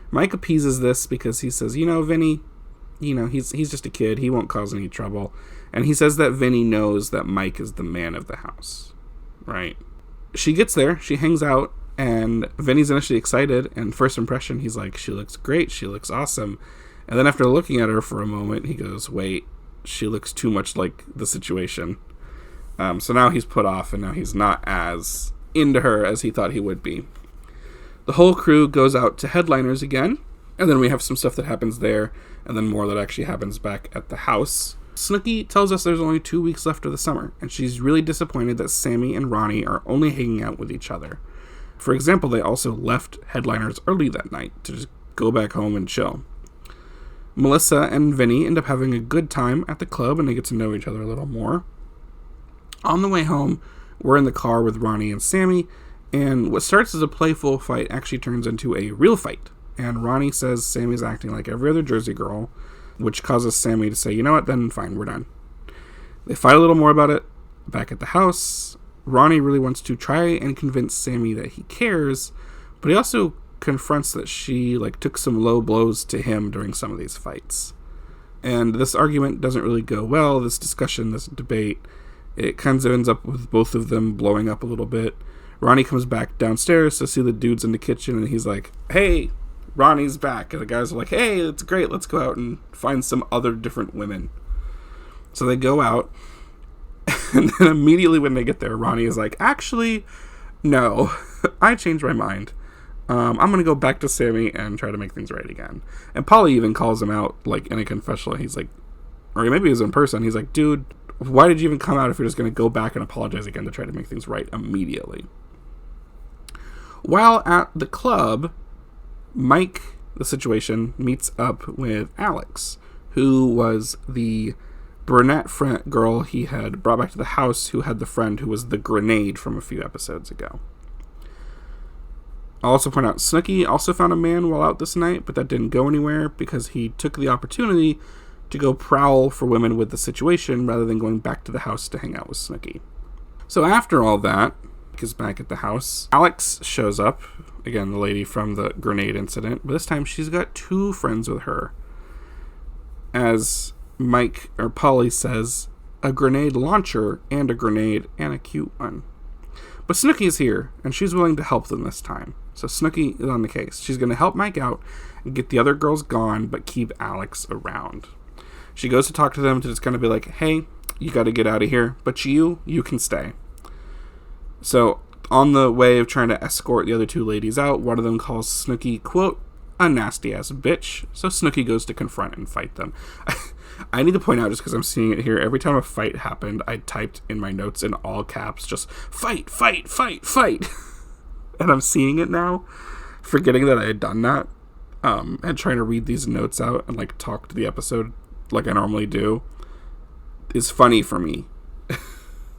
Mike appeases this because he says, Vinny, he's just a kid. He won't cause any trouble. And he says that Vinny knows that Mike is the man of the house. Right? She gets there. She hangs out. And Vinny's initially excited. And first impression, he's like, she looks great. She looks awesome. And then after looking at her for a moment, he goes, wait, she looks too much like the situation. So now he's put off, and now he's not as into her as he thought he would be. The whole crew goes out to Headliners again, and then we have some stuff that happens there, and then more that actually happens back at the house. Snooki tells us there's only 2 weeks left of the summer, and she's really disappointed that Sammy and Ronnie are only hanging out with each other. For example, they also left Headliners early that night to just go back home and chill. Melissa and Vinny end up having a good time at the club, and they get to know each other a little more. On the way home, we're in the car with Ronnie and Sammy, and what starts as a playful fight actually turns into a real fight. And Ronnie says Sammy's acting like every other Jersey girl, which causes Sammy to say, you know what, then fine, we're done. They fight a little more about it back at the house. Ronnie really wants to try and convince Sammy that he cares, but he also confronts that she took some low blows to him during some of these fights. And this argument doesn't really go well, this discussion, this debate. It kind of ends up with both of them blowing up a little bit. Ronnie comes back downstairs to see the dudes in the kitchen, and he's like, hey, Ronnie's back. And the guys are like, hey, it's great, let's go out and find some other different women. So they go out, and then immediately when they get there, Ronnie is like, actually, no, I changed my mind. I'm going to go back to Sammy and try to make things right again. And Paulie even calls him out, in a confessional. He's like, or maybe he was in person, he's like, dude, why did you even come out if you're just going to go back and apologize again to try to make things right immediately? While at the club, Mike, the situation, meets up with Alex, who was the brunette girl he had brought back to the house, who had the friend who was the grenade from a few episodes ago. I'll also point out, Snooki also found a man while out this night, but that didn't go anywhere because he took the opportunity to go prowl for women with the situation rather than going back to the house to hang out with Snooki. So after all that, Mike is back at the house. Alex shows up, again, the lady from the grenade incident, but this time she's got 2 friends with her. As Mike, or Polly says, a grenade launcher and a grenade, and a cute one. But Snooki's here, and she's willing to help them this time. So Snooki is on the case. She's going to help Mike out and get the other girls gone, but keep Alex around. She goes to talk to them to just kind of be like, hey, you got to get out of here, but you can stay. So on the way of trying to escort the other 2 ladies out, one of them calls Snooki, quote, a nasty-ass bitch. So Snooki goes to confront and fight them. I need to point out, just because I'm seeing it here, every time a fight happened, I typed in my notes in all caps, just, fight, fight, fight, fight. And I'm seeing it now, forgetting that I had done that, and trying to read these notes out and, talk to the episode like I normally do, is funny for me.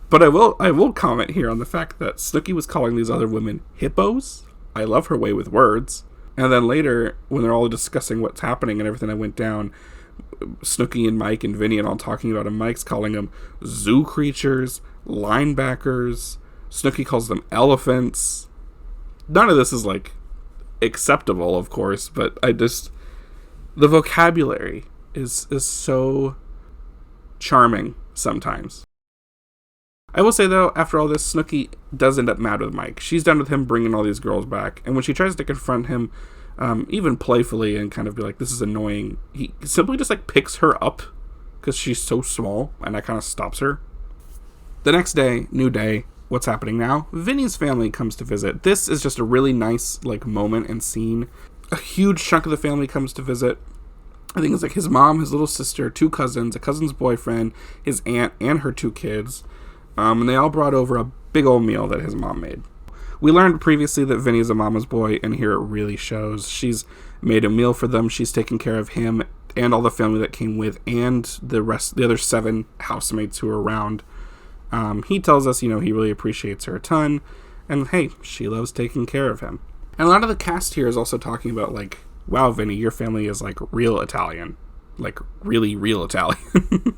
But I will comment here on the fact that Snooki was calling these other women hippos. I love her way with words. And then later, when they're all discussing what's happening and everything that went down, Snooki and Mike and Vinny and all talking about him, Mike's calling them zoo creatures, linebackers. Snooki calls them elephants. None of this is, acceptable, of course, but the vocabulary is so charming sometimes. I will say, though, after all this, Snooki does end up mad with Mike. She's done with him bringing all these girls back, and when she tries to confront him, even playfully, and kind of be like, this is annoying, he simply just, picks her up, because she's so small, and that kind of stops her. The next day, new day, what's happening now? Vinny's family comes to visit. This is just a really nice, like, moment and scene. A huge chunk of the family comes to visit. I think it's like his mom, his little sister, 2 cousins, a cousin's boyfriend, his aunt, and her 2 kids. And they all brought over a big old meal that his mom made. We learned previously that Vinny's a mama's boy, and here it really shows. She's made a meal for them. She's taken care of him and all the family that came with, and the other 7 housemates who are around. He tells us, he really appreciates her a ton, and hey, she loves taking care of him. And a lot of the cast here is also talking about, like, wow, Vinny, your family is, like, real Italian. Like, really real Italian.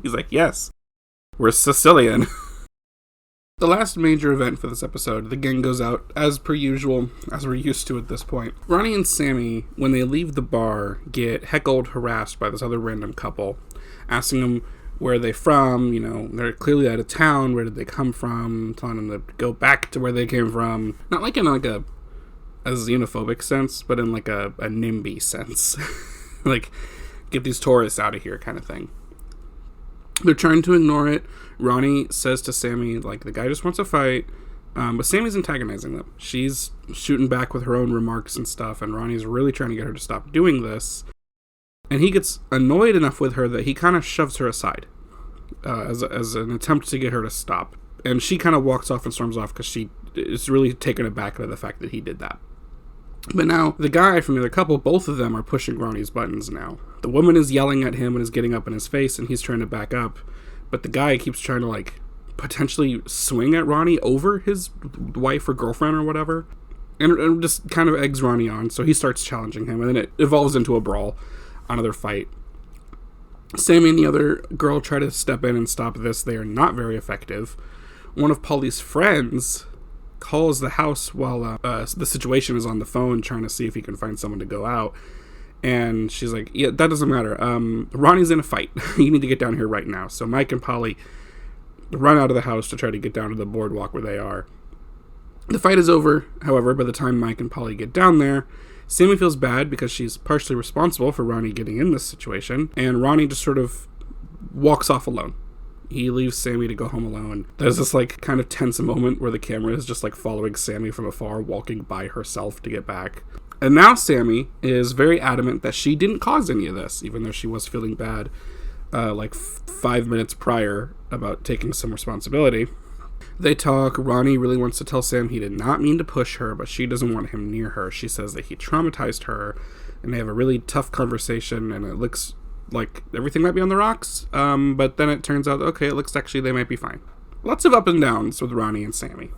He's like, yes, we're Sicilian. The last major event for this episode, the gang goes out, as per usual, as we're used to at this point. Ronnie and Sammy, when they leave the bar, get heckled, harassed by this other random couple, asking them where they're from, they're clearly out of town, where did they come from, telling them to go back to where they came from. Not like in like a xenophobic sense, but in like a NIMBY sense. Like, get these tourists out of here kind of thing. They're trying to ignore it. Ronnie says to Sammy, like, the guy just wants a fight. But Sammy's antagonizing them. She's shooting back with her own remarks and stuff, and Ronnie's really trying to get her to stop doing this. And he gets annoyed enough with her that he kind of shoves her aside as an attempt to get her to stop. And she kind of walks off and storms off because she is really taken aback by the fact that he did that. But now, the guy from the other couple, both of them are pushing Ronnie's buttons now. The woman is yelling at him and is getting up in his face, and he's trying to back up. But the guy keeps trying to, like, potentially swing at Ronnie over his wife or girlfriend or whatever. And just kind of eggs Ronnie on, so he starts challenging him, and then it evolves into a brawl, another fight. Sammy and the other girl try to step in and stop this. They are not very effective. One of Polly's friends calls the house while the situation is on the phone, trying to see if he can find someone to go out. And she's like, yeah, that doesn't matter. Ronnie's in a fight. You need to get down here right now. So Mike and Polly run out of the house to try to get down to the boardwalk where they are. The fight is over, however, by the time Mike and Polly get down there. Sammy feels bad because she's partially responsible for Ronnie getting in this situation, and Ronnie just sort of walks off alone. He leaves Sammy to go home alone. There's this, like, kind of tense moment where the camera is just, like, following Sammy from afar, walking by herself to get back. And now Sammy is very adamant that she didn't cause any of this, even though she was feeling bad, 5 minutes prior about taking some responsibility. They talk. Ronnie really wants to tell Sam he did not mean to push her, but she doesn't want him near her. She says that he traumatized her, and they have a really tough conversation, and it looks like everything might be on the rocks, but then it turns out, okay, it looks actually they might be fine. Lots of up and downs with Ronnie and Sammy.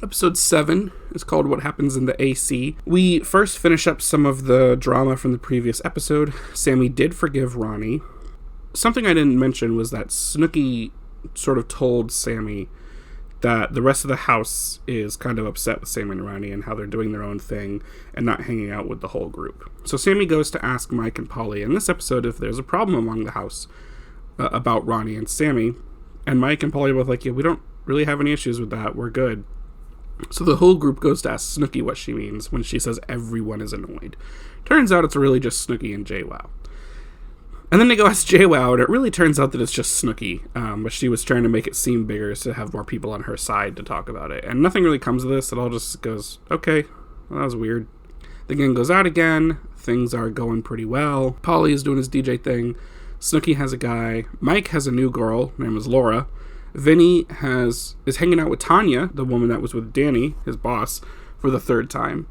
Episode 7 is called What Happens in the AC. We first finish up some of the drama from the previous episode. Sammy did forgive Ronnie. Something I didn't mention was that Snooki sort of told Sammy that the rest of the house is kind of upset with Sammy and Ronnie and how they're doing their own thing and not hanging out with the whole group. So Sammy goes to ask Mike and Polly in this episode if there's a problem among the house about Ronnie and Sammy. And Mike and Polly are both like, yeah, we don't really have any issues with that. We're good. So the whole group goes to ask Snooki what she means when she says everyone is annoyed. Turns out it's really just Snooki and JWoww. And then they go ask JWoww, and it really turns out that it's just Snooki, but she was trying to make it seem bigger to have more people on her side to talk about it. And nothing really comes of this. It all just goes, okay, well, that was weird. The gang goes out again. Things are going pretty well. Polly is doing his DJ thing. Snooki has a guy. Mike has a new girl. Her name is Laura. Vinny is hanging out with Tanya, the woman that was with Danny, his boss, for the 3rd time.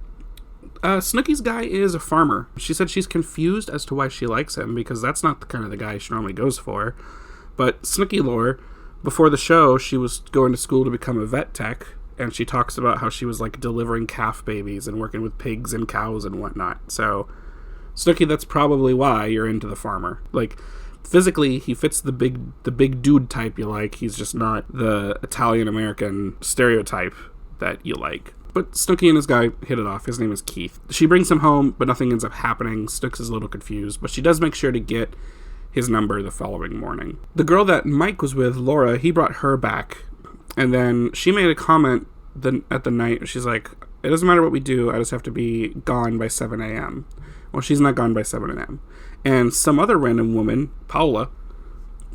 Snooki's guy is a farmer. She said she's confused as to why she likes him, because that's not the kind of the guy she normally goes for. But Snooki lore, before the show, she was going to school to become a vet tech, and she talks about how she was, like, delivering calf babies and working with pigs and cows and whatnot. So, Snooki, that's probably why you're into the farmer. Like, physically, he fits the big dude type you like. He's just not the Italian-American stereotype that you like. But Snooki and his guy hit it off. His name is Keith. She brings him home, but nothing ends up happening. Snooks is a little confused, but she does make sure to get his number the following morning. The girl that Mike was with, Laura, he brought her back, and then she made a comment at the night. She's like, it doesn't matter what we do, I just have to be gone by 7 a.m. Well, she's not gone by 7 a.m. And some other random woman, Paula,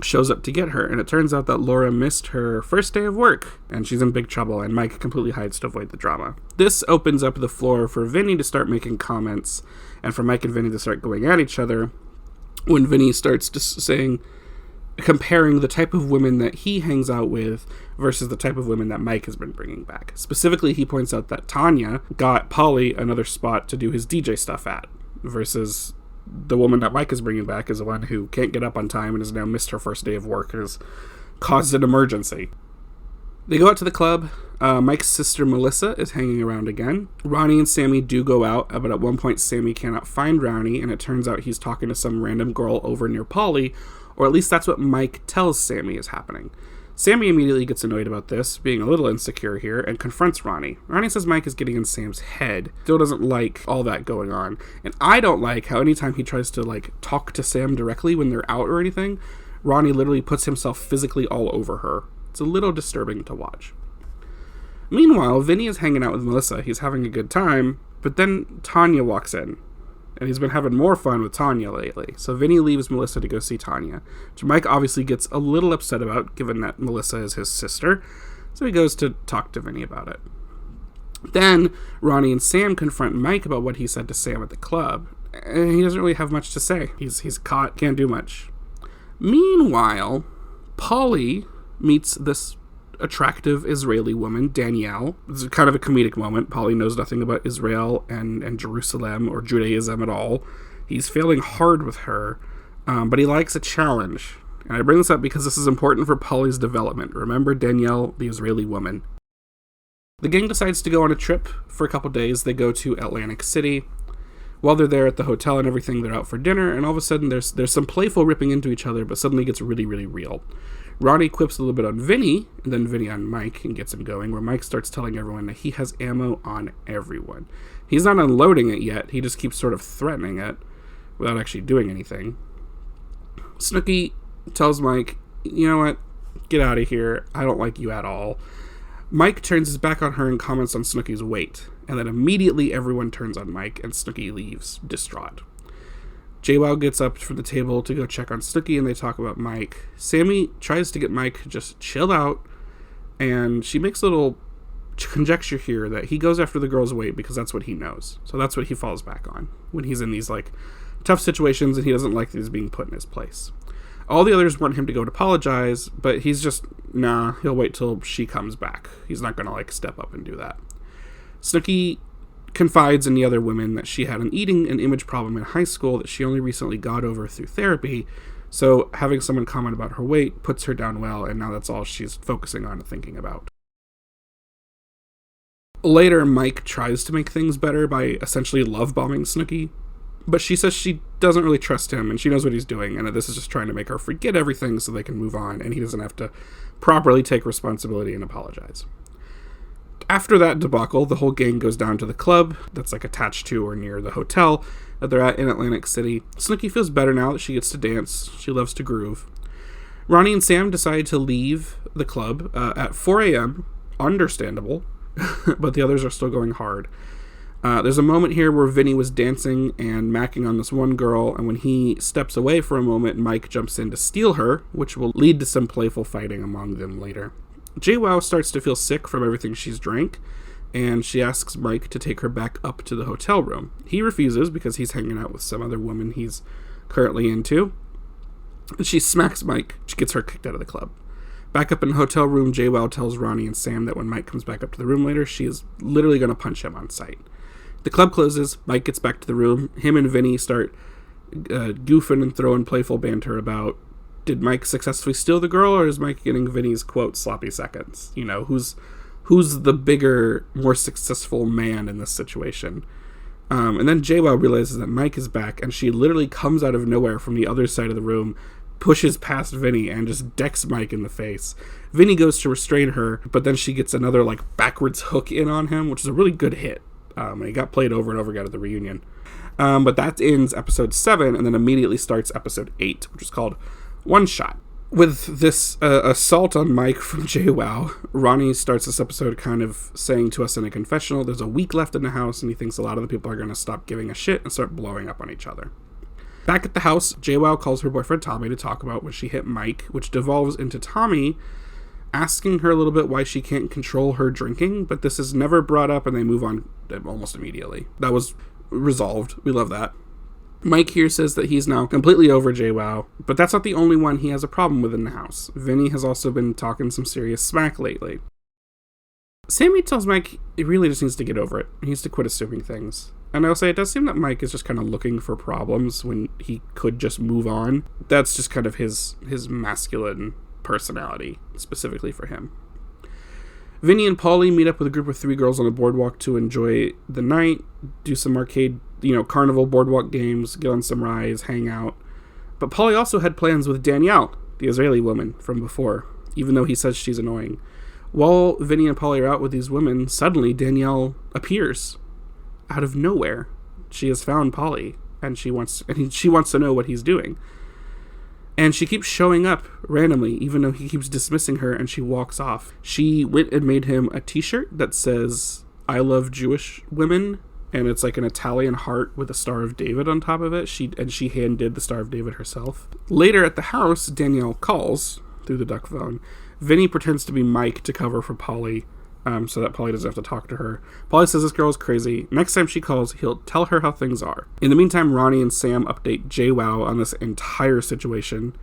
shows up to get her, and it turns out that Laura missed her first day of work, and she's in big trouble, and Mike completely hides to avoid the drama. This opens up the floor for Vinny to start making comments, and for Mike and Vinny to start going at each other, when Vinny starts comparing the type of women that he hangs out with versus the type of women that Mike has been bringing back. Specifically, he points out that Tanya got Polly another spot to do his DJ stuff at, versus the woman that Mike is bringing back is the one who can't get up on time and has now missed her first day of work and has caused an emergency. They go out to the club. Mike's sister Melissa is hanging around again. Ronnie and Sammy do go out, but at one point Sammy cannot find Ronnie, and it turns out he's talking to some random girl over near Polly, or at least that's what Mike tells Sammy is happening. Sammy immediately gets annoyed about this, being a little insecure here, and confronts Ronnie. Ronnie says Mike is getting in Sam's head. Still doesn't like all that going on. And I don't like how anytime he tries to, talk to Sam directly when they're out or anything, Ronnie literally puts himself physically all over her. It's a little disturbing to watch. Meanwhile, Vinny is hanging out with Melissa. He's having a good time, but then Tanya walks in. And he's been having more fun with Tanya lately. So Vinny leaves Melissa to go see Tanya, which Mike obviously gets a little upset about, given that Melissa is his sister. So he goes to talk to Vinny about it. Then Ronnie and Sam confront Mike about what he said to Sam at the club. And he doesn't really have much to say. He's caught, can't do much. Meanwhile, Polly meets this attractive Israeli woman, Danielle. It's kind of a comedic moment. Polly knows nothing about Israel and Jerusalem or Judaism at all. He's failing hard with her, but he likes a challenge. And I bring this up because this is important for Polly's development. Remember Danielle, the Israeli woman. The gang decides to go on a trip for a couple days. They go to Atlantic City. While they're there at the hotel and everything, they're out for dinner, and all of a sudden there's some playful ripping into each other, but suddenly it gets really, really real. Ronnie quips a little bit on Vinny, and then Vinny on Mike, and gets him going, where Mike starts telling everyone that he has ammo on everyone. He's not unloading it yet, he just keeps sort of threatening it, without actually doing anything. Snooki tells Mike, you know what, get out of here, I don't like you at all. Mike turns his back on her and comments on Snooki's weight, and then immediately everyone turns on Mike, and Snooki leaves, distraught. JWoww gets up from the table to go check on Snooki, and they talk about Mike. Sammy tries to get Mike to just chill out, and she makes a little conjecture here that he goes after the girl's weight because that's what he knows. So that's what he falls back on when he's in these tough situations and he doesn't like that he's being put in his place. All the others want him to go and apologize, but he's just, nah, he'll wait till she comes back. He's not going to step up and do that. Snooki confides in the other women that she had an eating and image problem in high school that she only recently got over through therapy, so having someone comment about her weight puts her down well, and now that's all she's focusing on and thinking about. Later, Mike tries to make things better by essentially love-bombing Snooki, but she says she doesn't really trust him, and she knows what he's doing, and that this is just trying to make her forget everything so they can move on, and he doesn't have to properly take responsibility and apologize. After that debacle, the whole gang goes down to the club that's attached to or near the hotel that they're at in Atlantic City. Snooki feels better now that she gets to dance. She loves to groove. Ronnie and Sam decide to leave the club at 4 a.m. Understandable, but the others are still going hard. There's a moment here where Vinny was dancing and macking on this one girl, and when he steps away for a moment, Mike jumps in to steal her, which will lead to some playful fighting among them later. JWoww starts to feel sick from everything she's drank, and she asks Mike to take her back up to the hotel room. He refuses because he's hanging out with some other woman he's currently into. She smacks Mike. She gets her kicked out of the club. Back up in the hotel room, JWoww tells Ronnie and Sam that when Mike comes back up to the room later, she is literally going to punch him on sight. The club closes. Mike gets back to the room. Him and Vinny start goofing and throwing playful banter about, did Mike successfully steal the girl, or is Mike getting Vinny's, quote, sloppy seconds? You know, who's the bigger, more successful man in this situation? And then JWoww realizes that Mike is back, and she literally comes out of nowhere from the other side of the room, pushes past Vinny, and just decks Mike in the face. Vinny goes to restrain her, but then she gets another, backwards hook in on him, which is a really good hit. And he got played over and over again at the reunion. But that ends episode 7, and then immediately starts episode 8, which is called One Shot. With this assault on Mike from JWoww, Ronnie starts this episode kind of saying to us in a confessional, there's a week left in the house, and he thinks a lot of the people are going to stop giving a shit and start blowing up on each other. Back at the house, JWoww calls her boyfriend Tommy to talk about when she hit Mike, which devolves into Tommy asking her a little bit why she can't control her drinking, but this is never brought up and they move on almost immediately. That was resolved. We love that. Mike here says that he's now completely over JWoww, but that's not the only one he has a problem with in the house. Vinny has also been talking some serious smack lately. Sammy tells Mike he really just needs to get over it. He needs to quit assuming things. And I'll say it does seem that Mike is just kind of looking for problems when he could just move on. That's just kind of his masculine personality, specifically for him. Vinny and Polly meet up with a group of 3 girls on a boardwalk to enjoy the night, do some arcade, carnival boardwalk games, go on some rides, hang out. But Polly also had plans with Danielle, the Israeli woman from before, even though he says she's annoying. While Vinny and Polly are out with these women, suddenly Danielle appears out of nowhere. She has found Polly, and she wants to know what he's doing. And she keeps showing up randomly, even though he keeps dismissing her, and she walks off. She went and made him a t-shirt that says, "I love Jewish women," and it's like an Italian heart with a Star of David on top of it. She hand-did the Star of David herself. Later at the house, Danielle calls through the duck phone. Vinny pretends to be Mike to cover for Polly, so that Polly doesn't have to talk to her. Polly says this girl is crazy. Next time she calls, he'll tell her how things are. In the meantime, Ronnie and Sam update JWoww on this entire situation.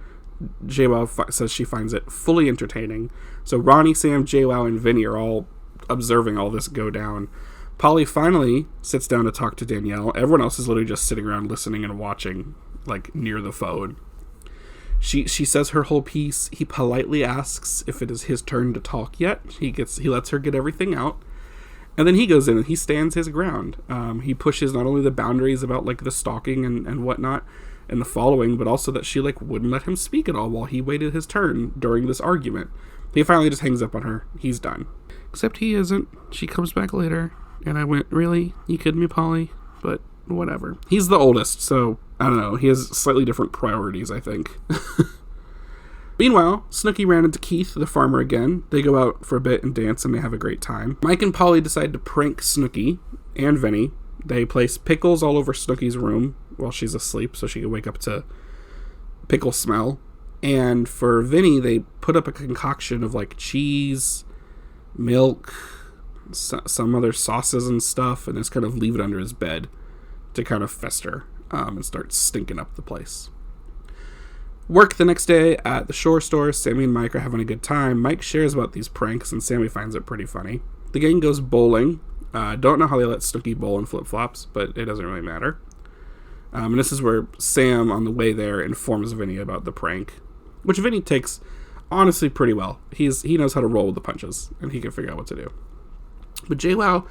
JWoww says she finds it fully entertaining. So Ronnie, Sam, JWoww, and Vinny are all observing all this go down. Polly finally sits down to talk to Danielle. Everyone else is literally just sitting around listening and watching, like, near the phone. She says her whole piece. He politely asks if it is his turn to talk yet. He lets her get everything out. And then he goes in and he stands his ground. He pushes not only the boundaries about, like, the stalking and whatnot and the following, but also that she, like, wouldn't let him speak at all while he waited his turn during this argument. He finally just hangs up on her. He's done. Except he isn't. She comes back later. And I went, really? You kidding me, Polly? But whatever. He's the oldest, so I don't know. He has slightly different priorities, I think. Meanwhile, Snooki ran into Keith, the farmer, again. They go out for a bit and dance, and they have a great time. Mike and Polly decide to prank Snooki and Vinny. They place pickles all over Snooki's room while she's asleep, so she can wake up to pickle smell. And for Vinny, they put up a concoction of, like, cheese, milk, some other sauces and stuff, and just kind of leave it under his bed to kind of fester and start stinking up the place. Work the next day at the Shore store. Sammy and Mike are having a good time. Mike shares about these pranks, and Sammy finds it pretty funny. The gang goes bowling. Don't know how they let Snooki bowl in flip-flops, but it doesn't really matter. And this is where Sam, on the way there, informs Vinny about the prank, which Vinny takes, honestly, pretty well. He knows how to roll with the punches, and he can figure out what to do. But JWoww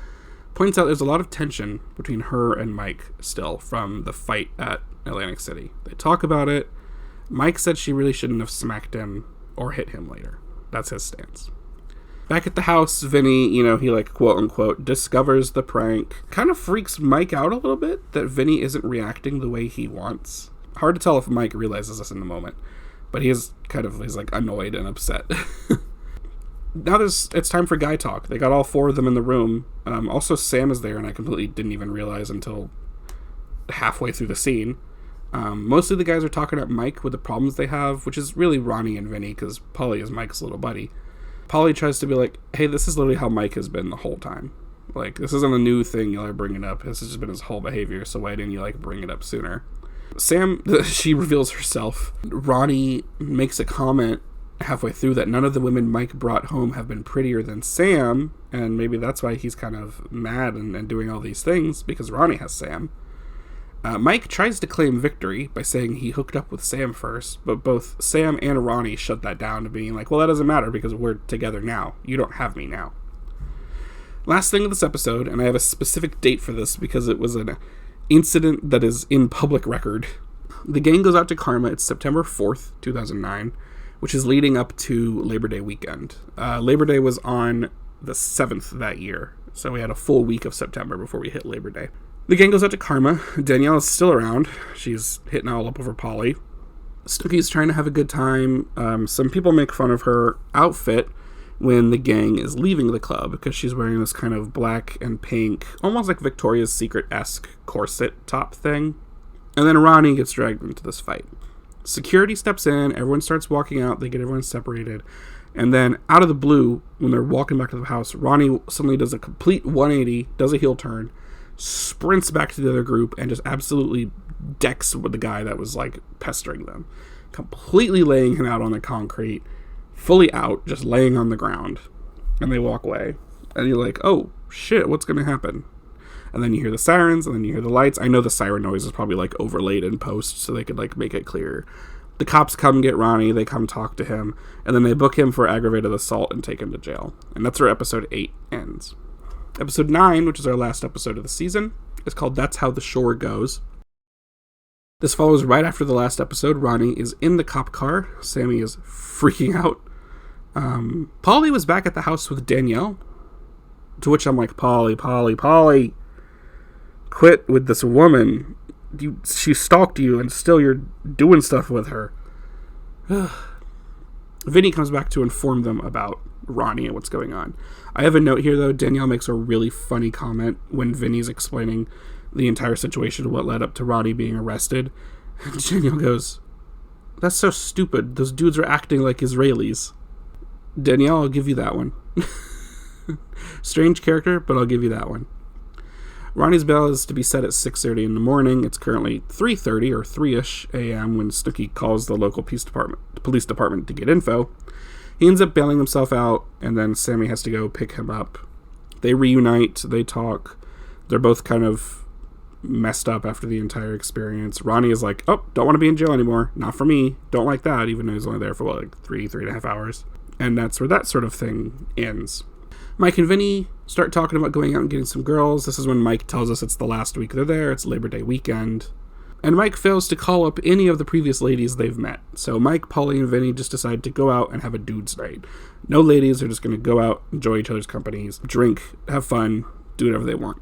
points out there's a lot of tension between her and Mike still from the fight at Atlantic City. They talk about it. Mike said she really shouldn't have smacked him or hit him later. That's his stance. Back at the house, Vinny, he, like, quote-unquote, discovers the prank. Kind of freaks Mike out a little bit that Vinny isn't reacting the way he wants. Hard to tell if Mike realizes this in the moment, but he's like, annoyed and upset. Now it's time for guy talk. They got all 4 of them in the room. Also, Sam is there, and I completely didn't even realize until halfway through the scene. Mostly the guys are talking at Mike with the problems they have, which is really Ronnie and Vinny, because Polly is Mike's little buddy. Polly tries to be like, hey, this is literally how Mike has been the whole time. Like, this isn't a new thing y'all are bringing up. This has just been his whole behavior, so why didn't you, like, bring it up sooner? Sam, she reveals herself. Ronnie makes a comment halfway through that none of the women Mike brought home have been prettier than Sam, and maybe that's why he's kind of mad and doing all these things, because Ronnie has Sam. Mike tries to claim victory by saying he hooked up with Sam first, but both Sam and Ronnie shut that down to being like, well, that doesn't matter because we're together now. You don't have me now. Last thing of this episode, and I have a specific date for this because it was an incident that is in public record. The gang goes out to Karma. It's September 4th, 2009, which is leading up to Labor Day weekend. Labor Day was on the 7th that year, so we had a full week of September before we hit Labor Day. The gang goes out to Karma. Danielle is still around. She's hitting all up over Polly. Snooki's trying to have a good time. Some people make fun of her outfit when the gang is leaving the club because she's wearing this kind of black and pink, almost like Victoria's Secret-esque corset top thing. And then Ronnie gets dragged into this fight. Security steps in, everyone starts walking out, they get everyone separated. And then, out of the blue, when they're walking back to the house, Ronnie suddenly does a complete 180, does a heel turn, sprints back to the other group, and just absolutely decks with the guy that was, like, pestering them. Completely laying him out on the concrete, fully out, just laying on the ground. And they walk away. And you're like, oh, shit, what's going to happen? And then you hear the sirens, and then you hear the lights. I know the siren noise is probably, like, overlaid in post, so they could, like, make it clearer. The cops come get Ronnie, they come talk to him, and then they book him for aggravated assault and take him to jail. And that's where episode 8 ends. Episode 9, which is our last episode of the season, is called That's How the Shore Goes. This follows right after the last episode. Ronnie is in the cop car. Sammy is freaking out. Polly was back at the house with Danielle, to which I'm like, Polly, quit with this woman. She stalked you, and still you're doing stuff with her. Vinny comes back to inform them about Ronnie and what's going on. I have a note here, though. Danielle makes a really funny comment when Vinny's explaining the entire situation, what led up to Ronnie being arrested. And Danielle goes, that's so stupid. Those dudes are acting like Israelis. Danielle, I'll give you that one. Strange character, but I'll give you that one. Ronnie's bell is to be set at 6:30 in the morning. It's currently 3:30 or 3-ish a.m. when Snooki calls the local police department to get info. He ends up bailing himself out, and then Sammy has to go pick him up. They reunite, they talk. They're both kind of messed up after the entire experience. Ronnie is like, oh, don't want to be in jail anymore. Not for me. Don't like that, even though he's only there for, like 3.5 hours. And that's where that sort of thing ends. Mike and Vinny start talking about going out and getting some girls. This is when Mike tells us it's the last week they're there. It's Labor Day weekend. And Mike fails to call up any of the previous ladies they've met. So Mike, Polly, and Vinny just decide to go out and have a dude's night. No ladies. They're just going to go out, enjoy each other's companies, drink, have fun, do whatever they want.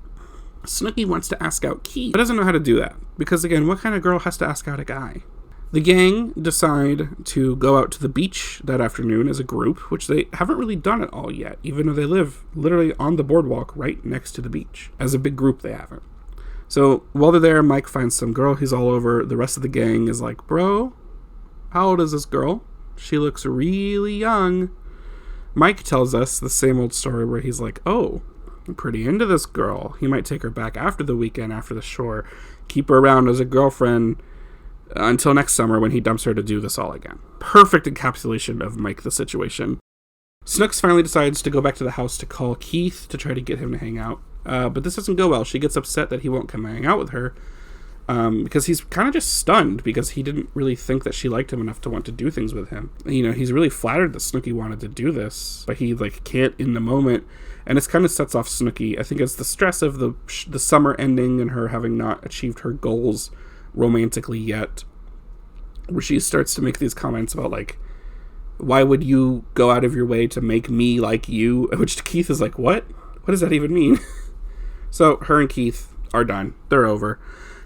Snooki wants to ask out Keith, but doesn't know how to do that. Because, again, what kind of girl has to ask out a guy? The gang decide to go out to the beach that afternoon as a group, which they haven't really done at all yet, even though they live literally on the boardwalk right next to the beach. As a big group, they haven't. So while they're there, Mike finds some girl he's all over. The rest of the gang is like, bro, how old is this girl? She looks really young. Mike tells us the same old story where he's like, oh, I'm pretty into this girl. He might take her back after the weekend, after the shore, keep her around as a girlfriend, until next summer when he dumps her to do this all again. Perfect encapsulation of Mike the situation. Snooks finally decides to go back to the house to call Keith to try to get him to hang out. But this doesn't go well. She gets upset that he won't come hang out with her. Because he's kind of just stunned because he didn't really think that she liked him enough to want to do things with him. You know, he's really flattered that Snooki wanted to do this, but he can't in the moment. And this kind of sets off Snooki. I think it's the stress of the summer ending and her having not achieved her goals romantically yet, where she starts to make these comments about why would you go out of your way to make me like you, which Keith is like, what does that even mean? So her and Keith are done. They're over.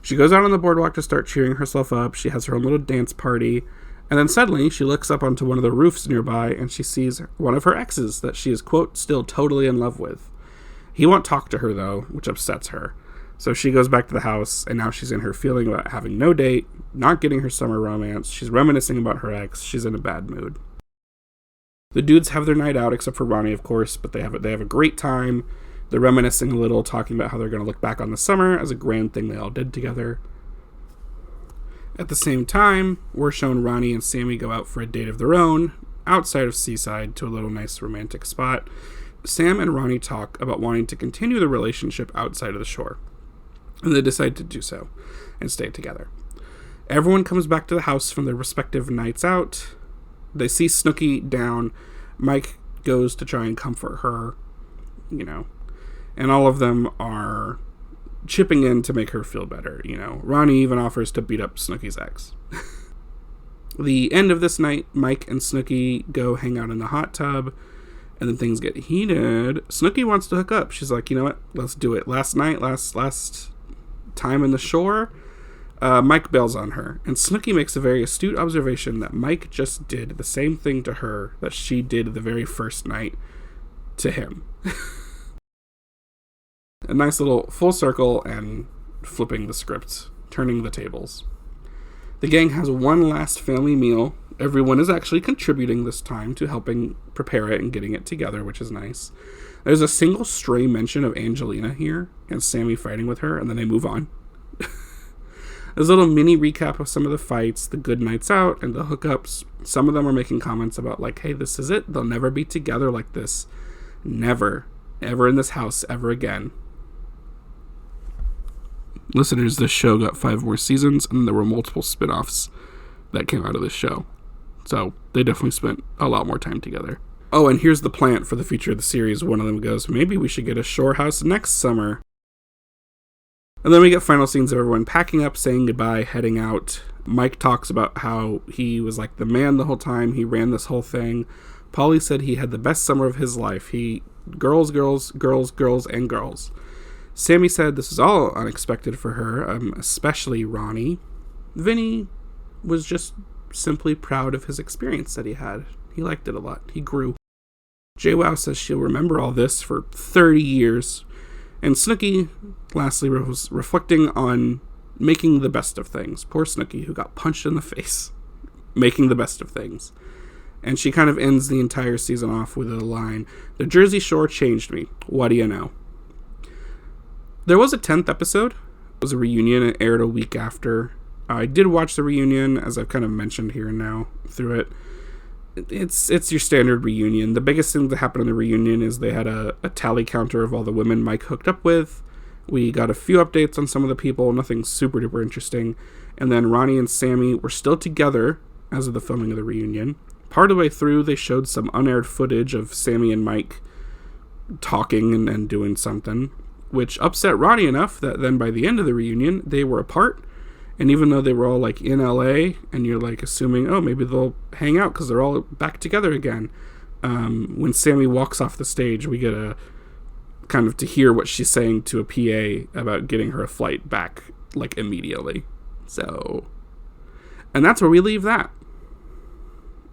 She goes out on the boardwalk to start cheering herself up. She has her own little dance party, and then suddenly she looks up onto one of the roofs nearby and she sees one of her exes that she is, quote, still totally in love with. He won't talk to her though, which upsets her. So she goes back to the house, and now she's in her feeling about having no date, not getting her summer romance. She's reminiscing about her ex. She's in a bad mood. The dudes have their night out, except for Ronnie, of course, but they have a great time. They're reminiscing a little, talking about how they're going to look back on the summer as a grand thing they all did together. At the same time, we're shown Ronnie and Sammy go out for a date of their own, outside of Seaside, to a little nice romantic spot. Sam and Ronnie talk about wanting to continue the relationship outside of the shore. And they decide to do so and stay together. Everyone comes back to the house from their respective nights out. They see Snooki down. Mike goes to try and comfort her, and all of them are chipping in to make her feel better. Ronnie even offers to beat up Snooki's ex. The end of this night, Mike and Snooki go hang out in the hot tub, and then things get heated. Snooki wants to hook up. She's like, you know what? Let's do it. Last night, last time in the shore, Mike bails on her, and Snooki makes a very astute observation that Mike just did the same thing to her that she did the very first night to him. A nice little full circle and flipping the script turning the tables. The gang has one last family meal. Everyone is actually contributing this time to helping prepare it and getting it together, which is nice. There's a single stray mention of Angelina here and Sammy fighting with her, and then they move on. There's a little mini recap of some of the fights, the good nights out, and the hookups. Some of them are making comments about, like, hey, this is it. They'll never be together like this. Never, ever in this house, ever again. Listeners, this show got 5 more seasons, and there were multiple spin-offs that came out of this show. So they definitely spent a lot more time together. Oh, and here's the plant for the future of the series. One of them goes, maybe we should get a shore house next summer. And then we get final scenes of everyone packing up, saying goodbye, heading out. Mike talks about how he was like the man the whole time. He ran this whole thing. Paulie said he had the best summer of his life. Girls, girls, girls, girls, and girls. Sammy said this is all unexpected for her, especially Ronnie. Vinny was just simply proud of his experience that he had. He liked it a lot. He grew. JWoww says she'll remember all this for 30 years. And Snooki, lastly, was reflecting on making the best of things. Poor Snooki, who got punched in the face. Making the best of things. And she kind of ends the entire season off with a line, "The Jersey Shore changed me. What do you know?" There was a 10th episode. It was a reunion. It aired a week after. I did watch the reunion, as I've kind of mentioned here and now through it. It's your standard reunion. The biggest thing that happened in the reunion is they had a tally counter of all the women Mike hooked up with. We got a few updates on some of the people, nothing super duper interesting. And then Ronnie and Sammy were still together as of the filming of the reunion. Part of the way through, they showed some unaired footage of Sammy and Mike talking and doing something, which upset Ronnie enough that then by the end of the reunion, they were apart. And even though they were all, like, in LA, and you're, like, assuming, oh, maybe they'll hang out because they're all back together again. When Sammy walks off the stage, we get a kind of to hear what she's saying to a PA about getting her a flight back, like, immediately. So, and that's where we leave that.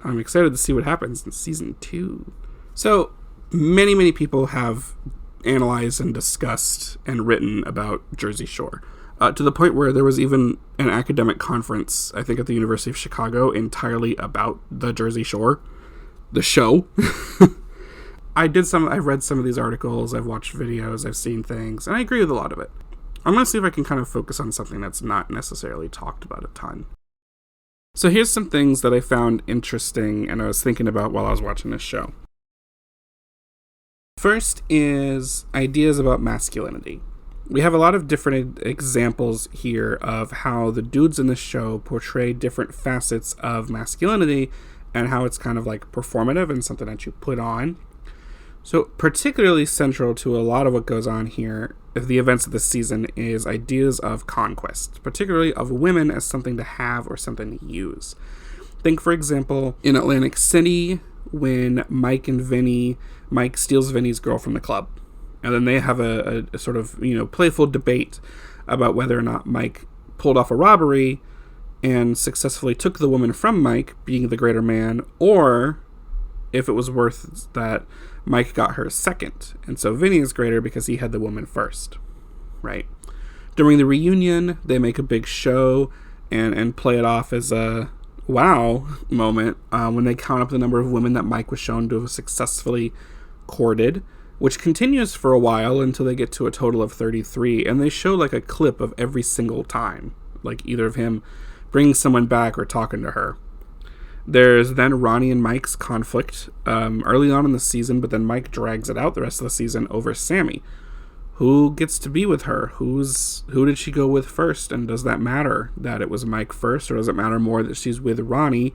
I'm excited to see what happens in season 2. So, many, many people have analyzed and discussed and written about Jersey Shore. To the point where there was even an academic conference, I think at the University of Chicago, entirely about the Jersey Shore, the show. I've read some of these articles, I've watched videos, I've seen things, and I agree with a lot of it. I'm going to see if I can kind of focus on something that's not necessarily talked about a ton. So here's some things that I found interesting and I was thinking about while I was watching this show. First is ideas about masculinity. We have a lot of different examples here of how the dudes in this show portray different facets of masculinity and how it's kind of like performative and something that you put on. So particularly central to a lot of what goes on here, the events of this season, is ideas of conquest, particularly of women as something to have or something to use. Think, for example, in Atlantic City, when Mike steals Vinny's girl from the club. And then they have a sort of, playful debate about whether or not Mike pulled off a robbery and successfully took the woman from Mike, being the greater man, or if it was worth that Mike got her second. And so Vinny is greater because he had the woman first, right? During the reunion, they make a big show and play it off as a wow moment when they count up the number of women that Mike was shown to have successfully courted, which continues for a while until they get to a total of 33, and they show like a clip of every single time, like either of him bringing someone back or talking to her. There's then Ronnie and Mike's conflict early on in the season, but then Mike drags it out the rest of the season over Sammy. Who gets to be with her? Who did she go with first? And does that matter that it was Mike first, or does it matter more that she's with Ronnie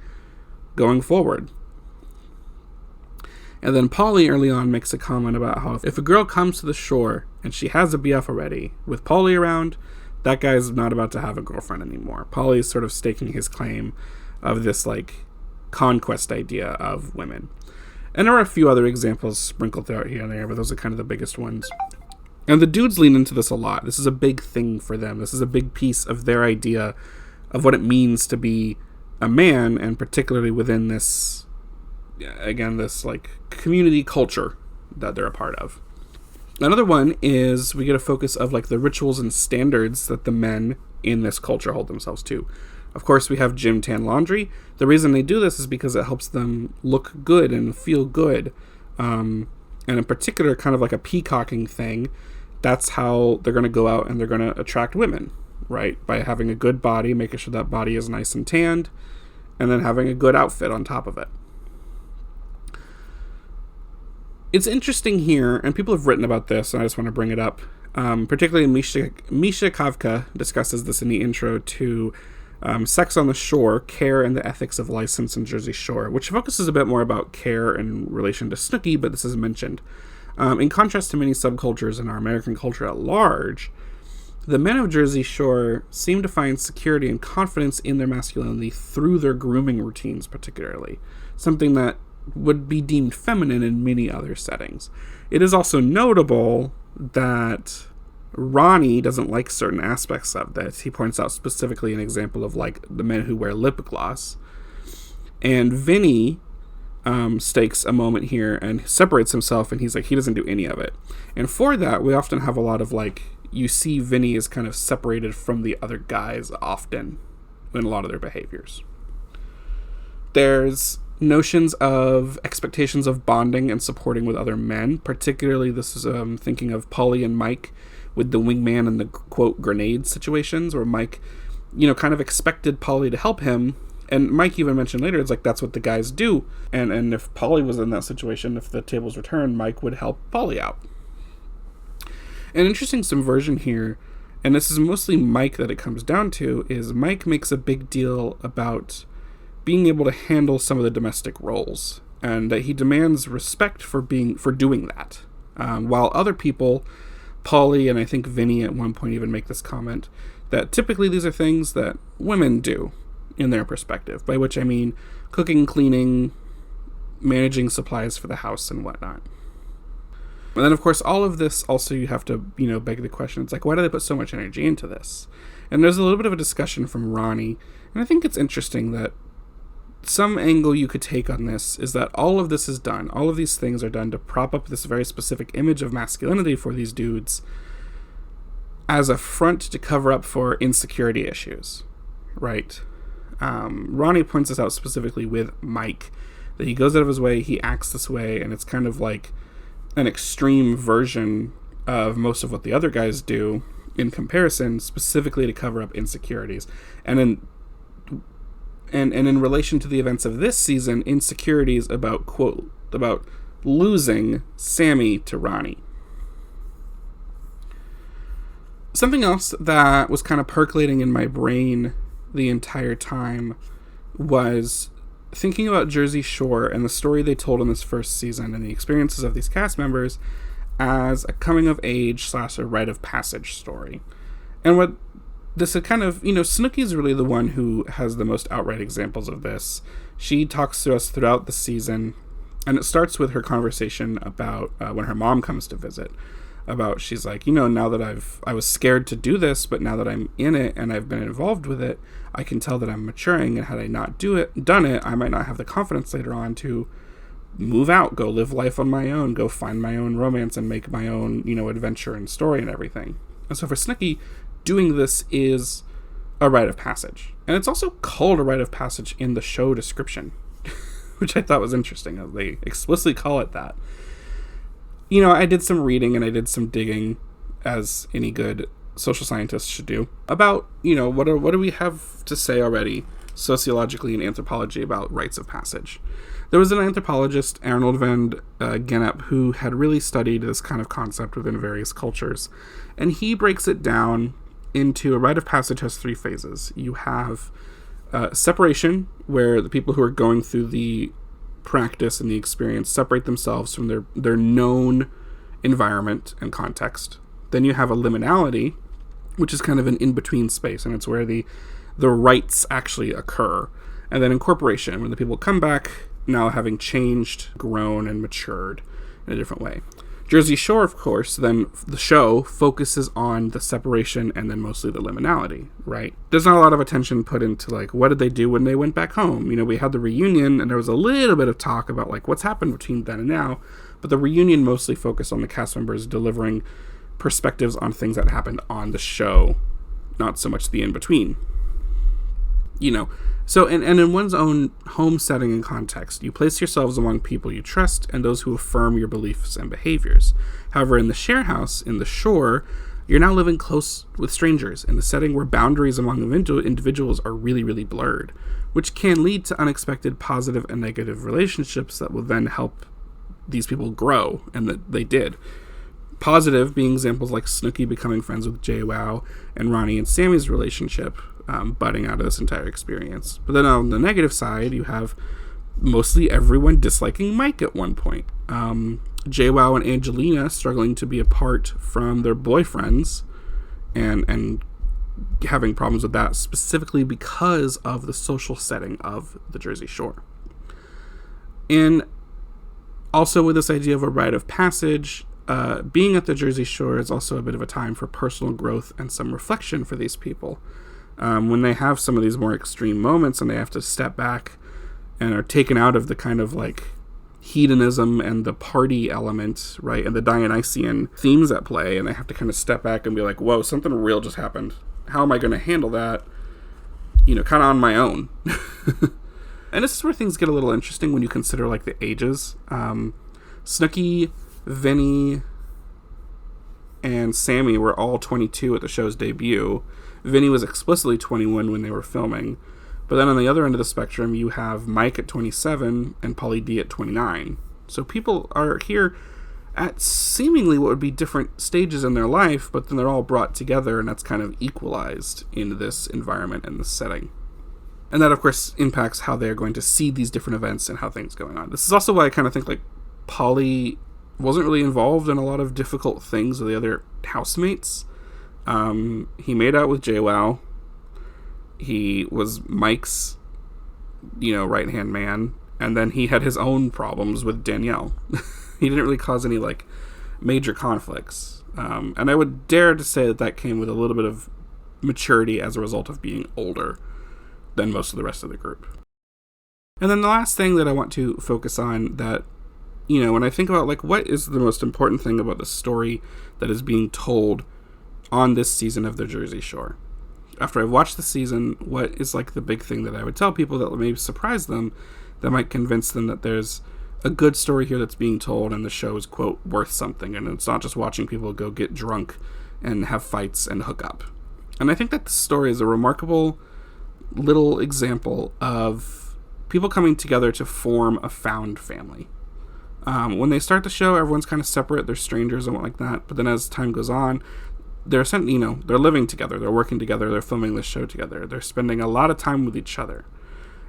going forward? And then Paulie early on makes a comment about how if a girl comes to the shore and she has a BF already, with Paulie around, that guy's not about to have a girlfriend anymore. Paulie is sort of staking his claim of this, like, conquest idea of women. And there are a few other examples sprinkled throughout here and there, but those are kind of the biggest ones. And the dudes lean into this a lot. This is a big thing for them. This is a big piece of their idea of what it means to be a man, and particularly within this, again, this like community culture that they're a part of. Another one is we get a focus of like the rituals and standards that the men in this culture hold themselves to. Of course, we have gym tan laundry. The reason they do this is because it helps them look good and feel good. And in particular, kind of like a peacocking thing, that's how they're going to go out and they're going to attract women, right? By having a good body, making sure that body is nice and tanned, and then having a good outfit on top of it. It's interesting here, and people have written about this, and I just want to bring it up. Particularly Misha Kavka discusses this in the intro to Sex on the Shore, Care and the Ethics of License in Jersey Shore, which focuses a bit more about care in relation to Snooki, but this is mentioned. In contrast to many subcultures in our American culture at large, the men of Jersey Shore seem to find security and confidence in their masculinity through their grooming routines, particularly. Something that would be deemed feminine in many other settings. It is also notable that Ronnie doesn't like certain aspects of this. He points out specifically an example of like the men who wear lip gloss. And Vinny stakes a moment here and separates himself, and he's like, he doesn't do any of it. And for that, we often have a lot of like, you see Vinny is kind of separated from the other guys often in a lot of their behaviors. There's notions of expectations of bonding and supporting with other men. Particularly, this is thinking of Polly and Mike with the wingman and the, quote, grenade situations, where Mike, kind of expected Polly to help him. And Mike even mentioned later, it's like, that's what the guys do. And if Polly was in that situation, if the tables were turned, Mike would help Polly out. An interesting subversion here, and this is mostly Mike that it comes down to, is Mike makes a big deal about being able to handle some of the domestic roles, and that he demands respect for doing that. While other people, Polly and I think Vinny at one point even make this comment, that typically these are things that women do in their perspective, by which I mean cooking, cleaning, managing supplies for the house and whatnot. And then, of course, all of this also you have to, beg the question. It's like, why do they put so much energy into this? And there's a little bit of a discussion from Ronnie, and I think it's interesting that some angle you could take on this is that all of this is done. All of these things are done to prop up this very specific image of masculinity for these dudes as a front to cover up for insecurity issues, right? Ronnie points this out specifically with Mike, that he goes out of his way, he acts this way, and it's kind of like an extreme version of most of what the other guys do in comparison, specifically to cover up insecurities. And in relation to the events of this season, insecurities about losing Sammy to Ronnie. Something else that was kind of percolating in my brain the entire time was thinking about Jersey Shore and the story they told in this first season and the experiences of these cast members as a coming-of-age / a rite of passage story. And what this is kind of, Snooki is really the one who has the most outright examples of this. She talks to us throughout the season, and it starts with her conversation about when her mom comes to visit. About, she's like, now that I was scared to do this, but now that I'm in it and I've been involved with it, I can tell that I'm maturing, and had I not done it, I might not have the confidence later on to move out, go live life on my own, go find my own romance and make my own, adventure and story and everything. And so for Snooki, doing this is a rite of passage. And it's also called a rite of passage in the show description, which I thought was interesting. They explicitly call it that. I did some reading and I did some digging, as any good social scientist should do, about, what do we have to say already sociologically in anthropology about rites of passage. There was an anthropologist, Arnold van Gennep, who had really studied this kind of concept within various cultures. And he breaks it down into a rite of passage has 3 phases. You have separation, where the people who are going through the practice and the experience separate themselves from their known environment and context. Then you have a liminality, which is kind of an in-between space, and it's where the rites actually occur. And then incorporation, when the people come back, now having changed, grown, and matured in a different way. Jersey Shore, of course, then the show focuses on the separation and then mostly the liminality, right? There's not a lot of attention put into, what did they do when they went back home? We had the reunion, and there was a little bit of talk about, what's happened between then and now, but the reunion mostly focused on the cast members delivering perspectives on things that happened on the show not so much the in-between. So and in one's own home setting and context, you place yourselves among people you trust and those who affirm your beliefs and behaviors. However, in the share house, in the shore, you're now living close with strangers in a setting where boundaries among individuals are really, really blurred, which can lead to unexpected positive and negative relationships that will then help these people grow, and that they did. Positive being examples like Snooki becoming friends with JWoww and Ronnie and Sammy's relationship, budding out of this entire experience. But then on the negative side, you have mostly everyone disliking Mike at one point. JWoww and Angelina struggling to be apart from their boyfriends and having problems with that, specifically because of the social setting of the Jersey Shore. And also with this idea of a rite of passage, being at the Jersey Shore is also a bit of a time for personal growth and some reflection for these people. When they have some of these more extreme moments and they have to step back and are taken out of the kind of like hedonism and the party element, right, and the Dionysian themes at play, and they have to kind of step back and be like, whoa, something real just happened. How am I going to handle that, kind of on my own? And this is where things get a little interesting when you consider like the ages. Snooki, Vinny, and Sammy were all 22 at the show's debut. Vinny was explicitly 21 when they were filming. But then on the other end of the spectrum, you have Mike at 27 and Pauly D at 29. So people are here at seemingly what would be different stages in their life, but then they're all brought together, and that's kind of equalized in this environment and this setting. And that, of course, impacts how they're going to see these different events and how things are going on. This is also why I kind of think like Pauly wasn't really involved in a lot of difficult things with the other housemates. He made out with JWoww. He was Mike's, right-hand man. And then he had his own problems with Danielle. He didn't really cause any, like, major conflicts. And I would dare to say that came with a little bit of maturity as a result of being older than most of the rest of the group. And then the last thing that I want to focus on that, when I think about, like, what is the most important thing about the story that is being told on this season of the Jersey Shore? After I've watched the season, what is like the big thing that I would tell people that will maybe surprise them, that might convince them that there's a good story here that's being told and the show is, quote, worth something, and it's not just watching people go get drunk and have fights and hook up. And I think that the story is a remarkable little example of people coming together to form a found family. When they start the show, everyone's kind of separate, they're strangers and what like that, but then as time goes on, they're living together, they're working together, they're filming this show together, they're spending a lot of time with each other.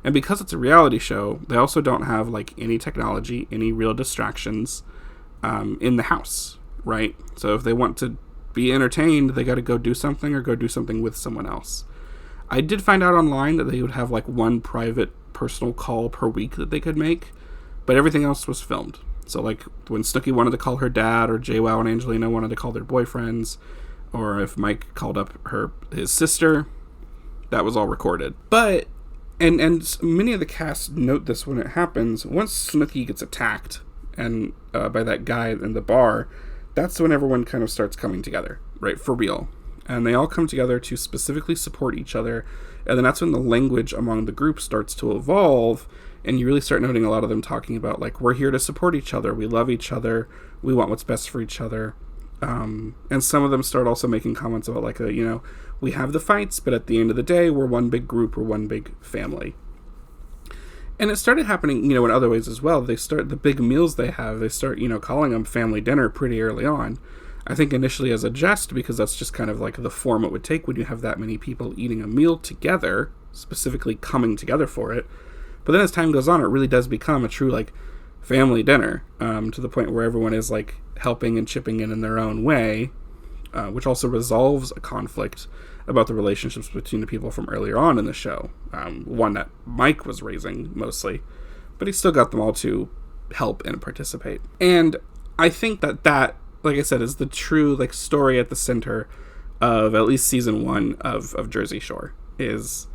And because it's a reality show, they also don't have like any technology, any real distractions in the house, right? So if they want to be entertained, they got to go do something or go do something with someone else. I did find out online that they would have like one private personal call per week that they could make, but everything else was filmed. So like when Snooki wanted to call her dad, or JWoww and Angelina wanted to call their boyfriends, or if Mike called up his sister, that was all recorded. But, and many of the cast note this when it happens, once Snooki gets attacked and by that guy in the bar, that's when everyone kind of starts coming together, right, for real. And they all come together to specifically support each other, and then that's when the language among the group starts to evolve, and you really start noting a lot of them talking about, like, we're here to support each other, we love each other, we want what's best for each other. And some of them start also making comments about, like, we have the fights, but at the end of the day, we're one big group, we're one big family. And it started happening, in other ways as well. The big meals they have, they start, calling them family dinner pretty early on. I think initially as a jest, because that's just kind of like the form it would take when you have that many people eating a meal together, specifically coming together for it. But then as time goes on, it really does become a true, like, family dinner, to the point where everyone is, like, helping and chipping in their own way, which also resolves a conflict about the relationships between the people from earlier on in the show, one that Mike was raising mostly, but he still got them all to help and participate. And I think that, like I said, is the true, like, story at the center of at least season 1 of Jersey Shore, is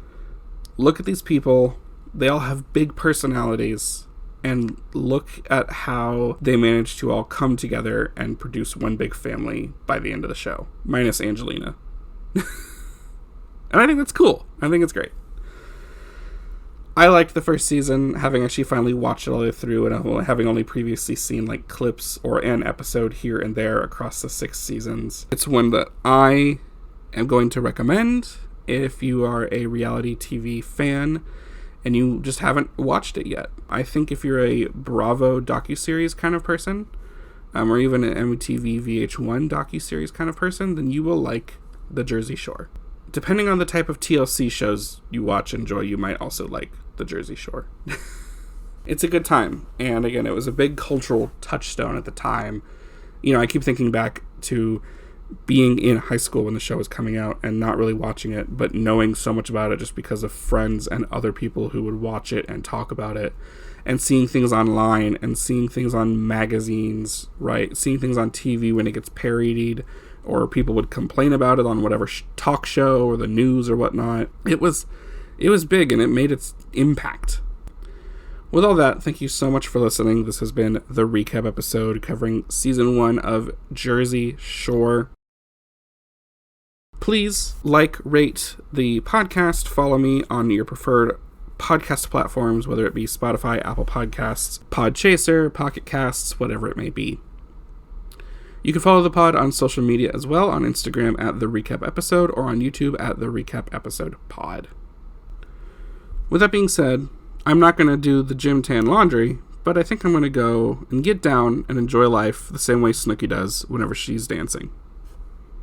look at these people, they all have big personalities, and look at how they manage to all come together and produce one big family by the end of the show. Minus Angelina. And I think that's cool. I think it's great. I liked the first season, having actually finally watched it all the way through and having only previously seen like clips or an episode here and there across the 6 seasons. It's one that I am going to recommend if you are a reality TV fan and you just haven't watched it yet. I think if you're a Bravo docuseries kind of person, or even an MTV VH1 docuseries kind of person, then you will like The Jersey Shore. Depending on the type of TLC shows you watch and enjoy, you might also like The Jersey Shore. It's a good time. And again, it was a big cultural touchstone at the time. You know, I keep thinking back to being in high school when the show was coming out and not really watching it, but knowing so much about it just because of friends and other people who would watch it and talk about it, and seeing things online and seeing things on magazines, right? Seeing things on TV when it gets parodied, or people would complain about it on whatever talk show or the news or whatnot. It was big, and it made its impact. With all that, thank you so much for listening. This has been the recap episode covering Season 1 of Jersey Shore. Please like, rate the podcast, follow me on your preferred podcast platforms, whether it be Spotify, Apple Podcasts, Podchaser, Pocket Casts, whatever it may be. You can follow the pod on social media as well, on Instagram at The Recap Episode, or on YouTube at The Recap Episode Pod. With that being said, I'm not going to do the gym tan laundry, but I think I'm going to go and get down and enjoy life the same way Snooki does whenever she's dancing.